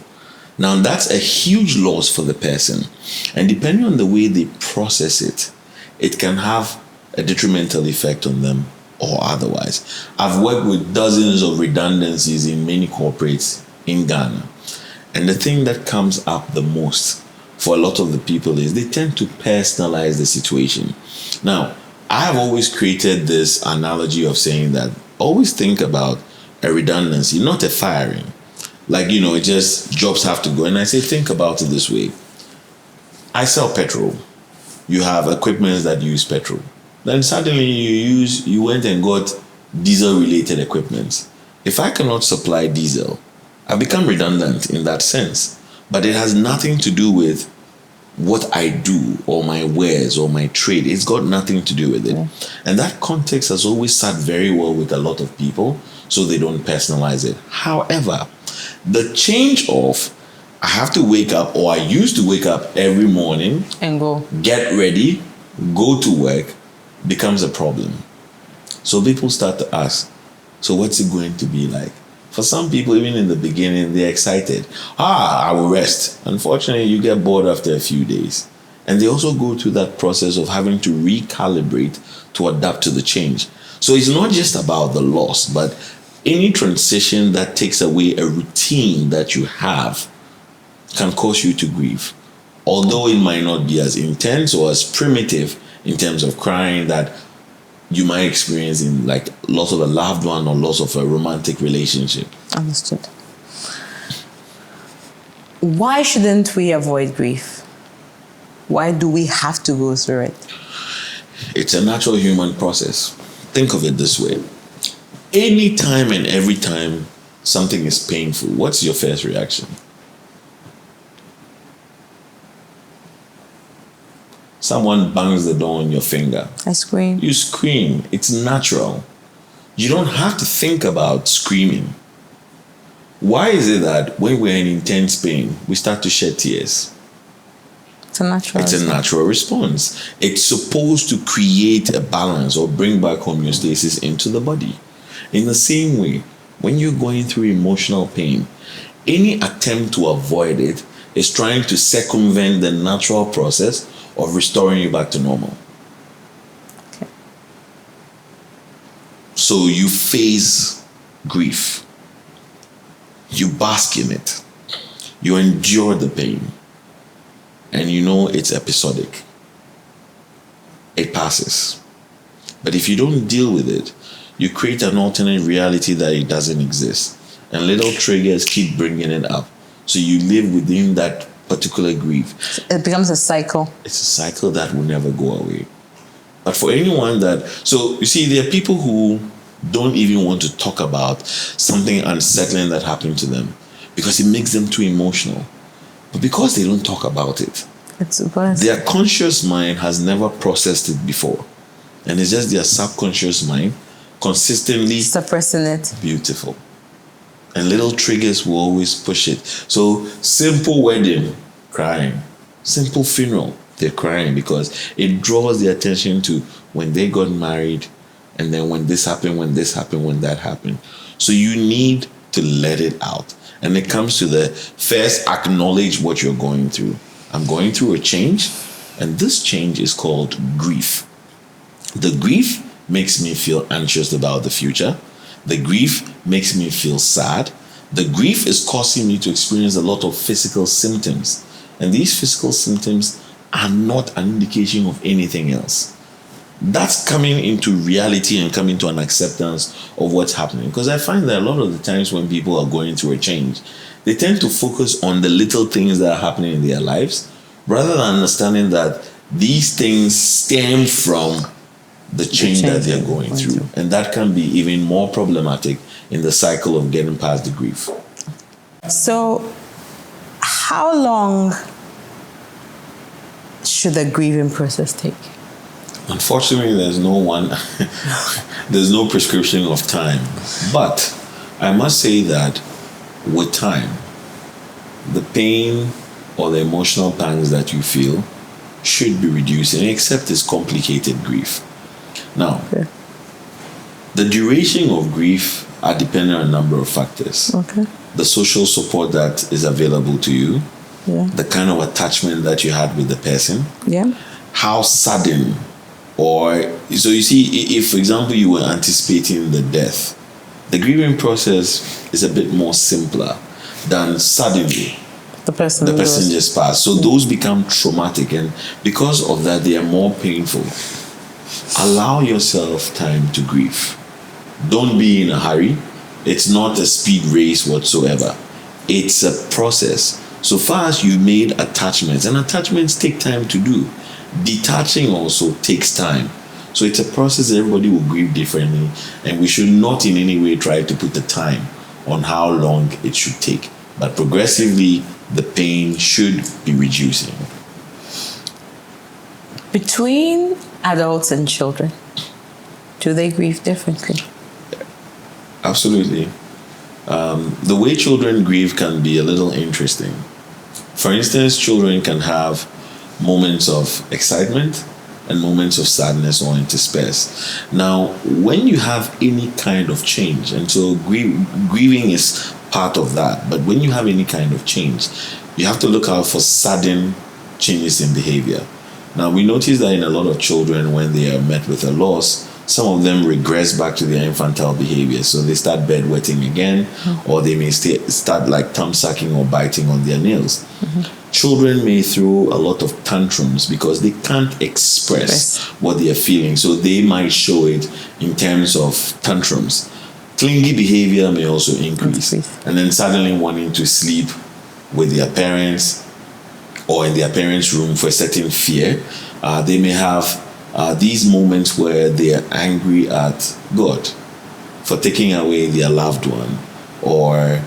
Now that's a huge loss for the person. And depending on the way they process it, it can have a detrimental effect on them or otherwise. I've worked with dozens of redundancies in many corporates in Ghana. And the thing that comes up the most for a lot of the people is they tend to personalize the situation. Now, I have always created this analogy of saying that always think about a redundancy, not a firing. Like, it just jobs have to go. And I say, think about it this way. I sell petrol. You have equipment that use petrol. Then suddenly you went and got diesel-related equipment. If I cannot supply diesel, I become redundant in that sense. But it has nothing to do with what I do or my wares or my trade. It's got nothing to do with it. Yeah. And that context has always sat very well with a lot of people, so they don't personalize it. However, the change of I have to wake up, or I used to wake up every morning and go, get ready, go to work, becomes a problem. So people start to ask, so what's it going to be like? For some people, even in the beginning, they're excited. I will rest. Unfortunately, you get bored after a few days. And they also go through that process of having to recalibrate to adapt to the change. So it's not just about the loss, but any transition that takes away a routine that you have can cause you to grieve. Although it might not be as intense or as primitive in terms of crying that you might experience in like loss of a loved one or loss of a romantic relationship. Understood. Why shouldn't we avoid grief? Why do we have to go through it? It's a natural human process. Think of it this way. Any time and every time something is painful, what's your first reaction? Someone bangs the door on your finger. I scream. You scream. It's natural. You don't have to think about screaming. Why is it that when we're in intense pain, we start to shed tears? It's a natural response. It's a natural response. It's supposed to create a balance or bring back homeostasis into the body. In the same way, when you're going through emotional pain, any attempt to avoid it is trying to circumvent the natural process of restoring you back to normal. Okay. So you face grief. You bask in it. You endure the pain. And you know it's episodic. It passes. But if you don't deal with it, you create an alternate reality that it doesn't exist. And little triggers keep bringing it up. So you live within that particular grief. It becomes a cycle. It's a cycle that will never go away. But for anyone so you see, there are people who don't even want to talk about something unsettling that happened to them because it makes them too emotional. But because they don't talk about it, their conscious mind has never processed it before. And it's just their subconscious mind consistently suppressing it. Beautiful. And little triggers will always push it. So simple wedding, crying. Simple funeral, they're crying because it draws the attention to when they got married and then when this happened, when that happened. So you need to let it out. And it comes to the first acknowledge what you're going through. I'm going through a change, and this change is called grief. The grief makes me feel anxious about the future. The grief makes me feel sad. The grief is causing me to experience a lot of physical symptoms. And these physical symptoms are not an indication of anything else. That's coming into reality and coming to an acceptance of what's happening. Because I find that a lot of the times when people are going through a change, they tend to focus on the little things that are happening in their lives, rather than understanding that these things stem from the change that they're going through. And that can be even more problematic in the cycle of getting past the grief. So, how long should the grieving process take? Unfortunately, there's no prescription of time. But I must say that with time, the pain or the emotional pangs that you feel should be reducing, except it's complicated grief. Now, the duration of grief are dependent on a number of factors. The social support that is available to you, the kind of attachment that you had with the person, how sudden, or so you see, if for example you were anticipating the death, the grieving process is a bit more simpler than suddenly the person just passed. So those become traumatic, and because of that, they are more painful. Allow yourself time to grieve. Don't be in a hurry. It's not a speed race whatsoever. It's a process. So far as you made attachments, and attachments take time to do, detaching also takes time. So it's a process. Everybody will grieve differently, and we should not in any way try to put the time on how long it should take. But progressively, the pain should be reducing. Between adults and children, do they grieve differently? Absolutely. The way children grieve can be a little interesting. For instance, children can have moments of excitement and moments of sadness or despair. Now, when you have any kind of change, and so grieving is part of that, but when you have any kind of change, you have to look out for sudden changes in behavior. Now, we notice that in a lot of children, when they are met with a loss, some of them regress back to their infantile behavior. So they start bedwetting again, or they may start like thumb sucking or biting on their nails. Children may throw a lot of tantrums because they can't express what they are feeling. So they might show it in terms of tantrums. Clingy behavior may also increase. And then suddenly wanting to sleep with their parents or in their parents' room for a certain fear. They may have these moments where they are angry at God for taking away their loved one, or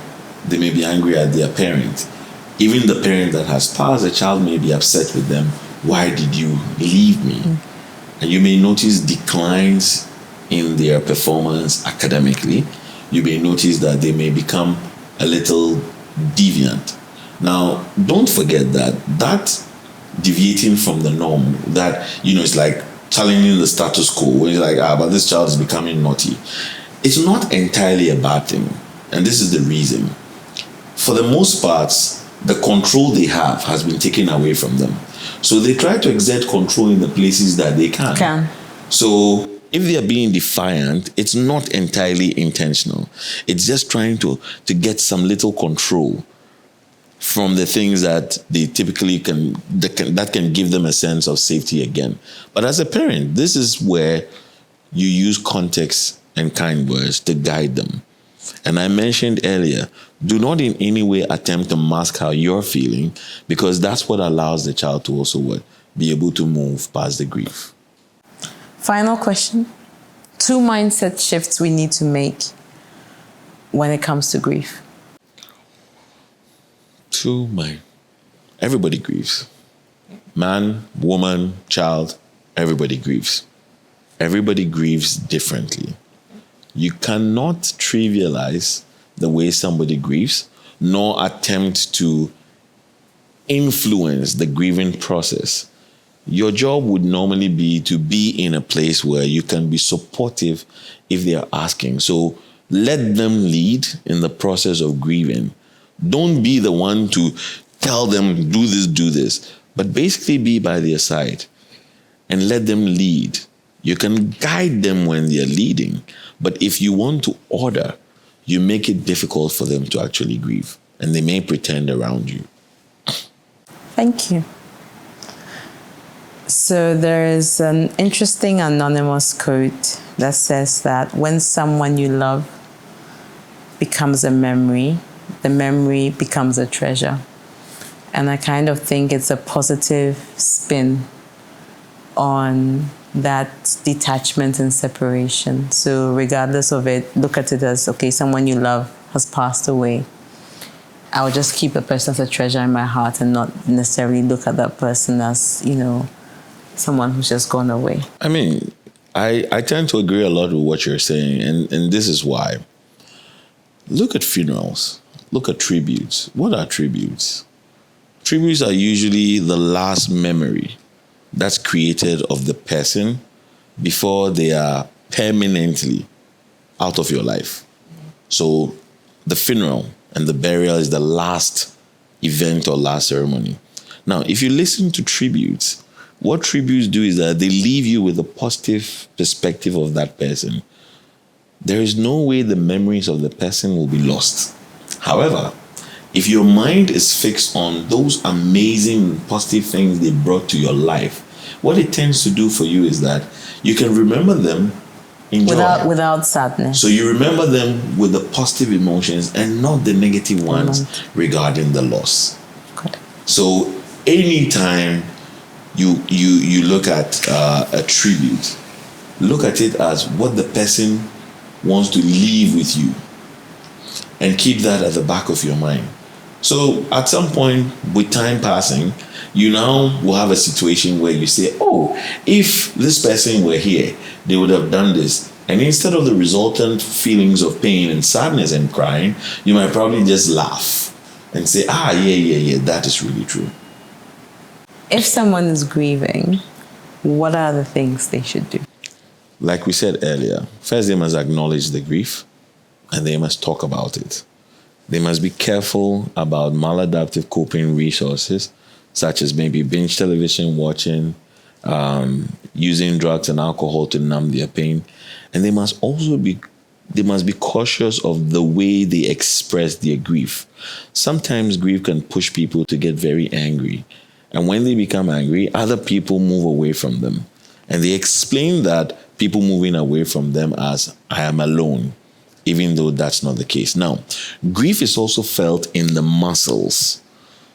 they may be angry at their parent. Even the parent that has passed, the child may be upset with them. Why did you leave me? And you may notice declines in their performance academically. You may notice that they may become a little deviant. Now, don't forget that deviating from the norm, that, it's like challenging the status quo, when it's like, but this child is becoming naughty. It's not entirely a bad thing. And this is the reason. For the most parts, the control they have has been taken away from them. So they try to exert control in the places that they can. So if they are being defiant, it's not entirely intentional. It's just trying to get some little control from the things that they typically that can give them a sense of safety again. But as a parent, this is where you use context and kind words to guide them. And I mentioned earlier, do not in any way attempt to mask how you're feeling, because that's what allows the child to also be able to move past the grief. Final question. 2 mindset shifts we need to make when it comes to grief. Everybody grieves. Man, woman, child, everybody grieves. Everybody grieves differently. You cannot trivialize the way somebody grieves, nor attempt to influence the grieving process. Your job would normally be to be in a place where you can be supportive if they are asking. So let them lead in the process of grieving. Don't be the one to tell them, do this, but basically be by their side and let them lead. You can guide them when they're leading, but if you want to order, you make it difficult for them to actually grieve, and they may pretend around you. Thank you. So there is an interesting anonymous quote that says that when someone you love becomes a memory, the memory becomes a treasure. And I kind of think it's a positive spin on that detachment and separation. So regardless of it, look at it as, okay, someone you love has passed away. I'll just keep the person as a treasure in my heart and not necessarily look at that person as, someone who's just gone away. I mean, I tend to agree a lot with what you're saying, and this is why. Look at funerals. Look at tributes. What are tributes? Tributes are usually the last memory that's created of the person before they are permanently out of your life. So the funeral and the burial is the last event or last ceremony. Now, if you listen to tributes, what tributes do is that they leave you with a positive perspective of that person. There is no way the memories of the person will be lost. However, if your mind is fixed on those amazing positive things they brought to your life, what it tends to do for you is that you can remember them in joy. Without sadness. So you remember them with the positive emotions and not the negative ones regarding the loss. Good. So anytime you look at a tribute, look at it as what the person wants to leave with you, and keep that at the back of your mind. So at some point, with time passing, you now will have a situation where you say, oh, if this person were here, they would have done this. And instead of the resultant feelings of pain and sadness and crying, you might probably just laugh and say, yeah, that is really true. If someone is grieving, what are the things they should do? Like we said earlier, first they must acknowledge the grief and they must talk about it. They must be careful about maladaptive coping resources, such as maybe binge television watching, using drugs and alcohol to numb their pain. And they must also be cautious of the way they express their grief. Sometimes grief can push people to get very angry. And when they become angry, other people move away from them. And they explain that people moving away from them as, I am alone, even though that's not the case. Now, grief is also felt in the muscles.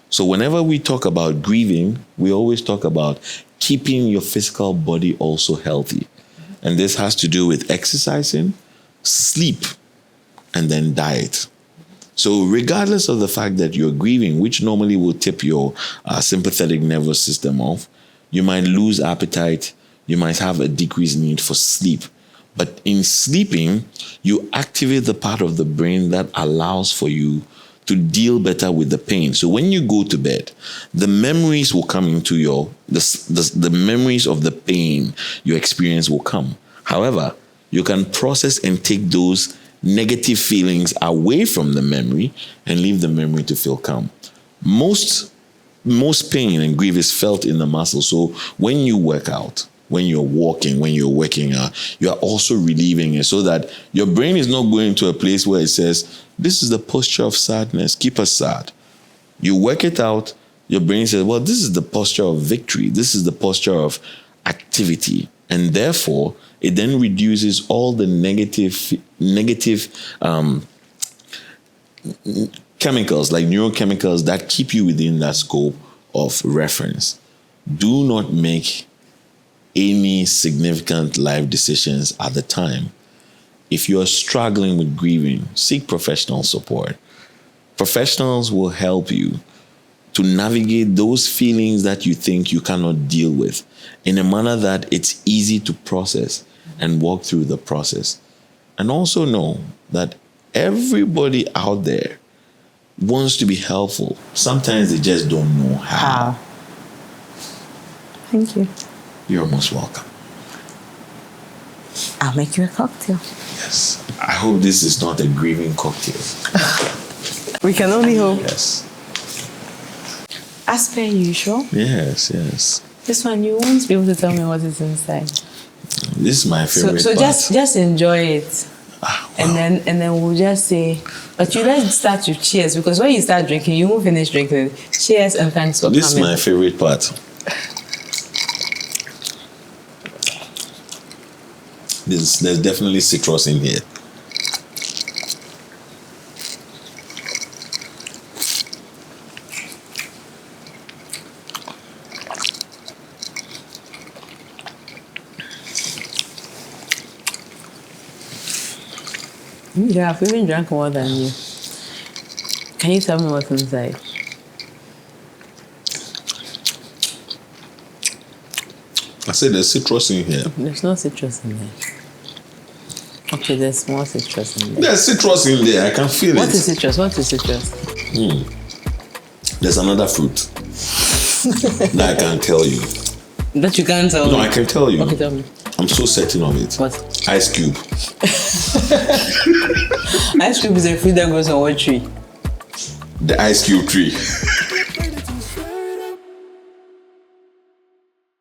So whenever we talk about grieving, we always talk about keeping your physical body also healthy. And this has to do with exercising, sleep, and then diet. So regardless of the fact that you're grieving, which normally will tip your sympathetic nervous system off, you might lose appetite, you might have a decreased need for sleep. But in sleeping, you activate the part of the brain that allows for you to deal better with the pain. So when you go to bed, the memories will come into the memories of the pain you experience will come. However, you can process and take those negative feelings away from the memory and leave the memory to feel calm. Most pain and grief is felt in the muscles. So when you work out, when you're walking, when you're working out, you are also relieving it so that your brain is not going to a place where it says, this is the posture of sadness, keep us sad. You work it out, your brain says, well, this is the posture of victory. This is the posture of activity. And therefore, it then reduces all the negative chemicals, like neurochemicals, that keep you within that scope of reference. Do not make any significant life decisions at the time. If you are struggling with grieving, seek professional support. Professionals will help you to navigate those feelings that you think you cannot deal with in a manner that it's easy to process and walk through the process. And also know that everybody out there wants to be helpful. Sometimes they just don't know how. Thank you. You're most welcome. I'll make you a cocktail. Yes. I hope this is not a grieving cocktail. We can only hope. Yes. As per usual. Yes, yes. This one, you won't be able to tell me what is inside. This is my favorite So part. just enjoy it. Wow. And then we'll just say, but you let's start with cheers, because when you start drinking, you won't finish drinking. Cheers and thanks for This is coming. my favorite part. There's definitely citrus in here. Yeah, I've even drank more than you. Can you tell me what's inside? I said there's citrus in here. There's no citrus in there. Okay, there's more citrus in there. There's citrus in there. I can feel What it. is citrus? What is citrus? There's another fruit that I can't tell you. That you can't tell No, me. I can tell you. Okay, tell me. I'm so certain of it. What? Ice cube. Ice cream is a fruit that grows on what tree? The ice cube tree.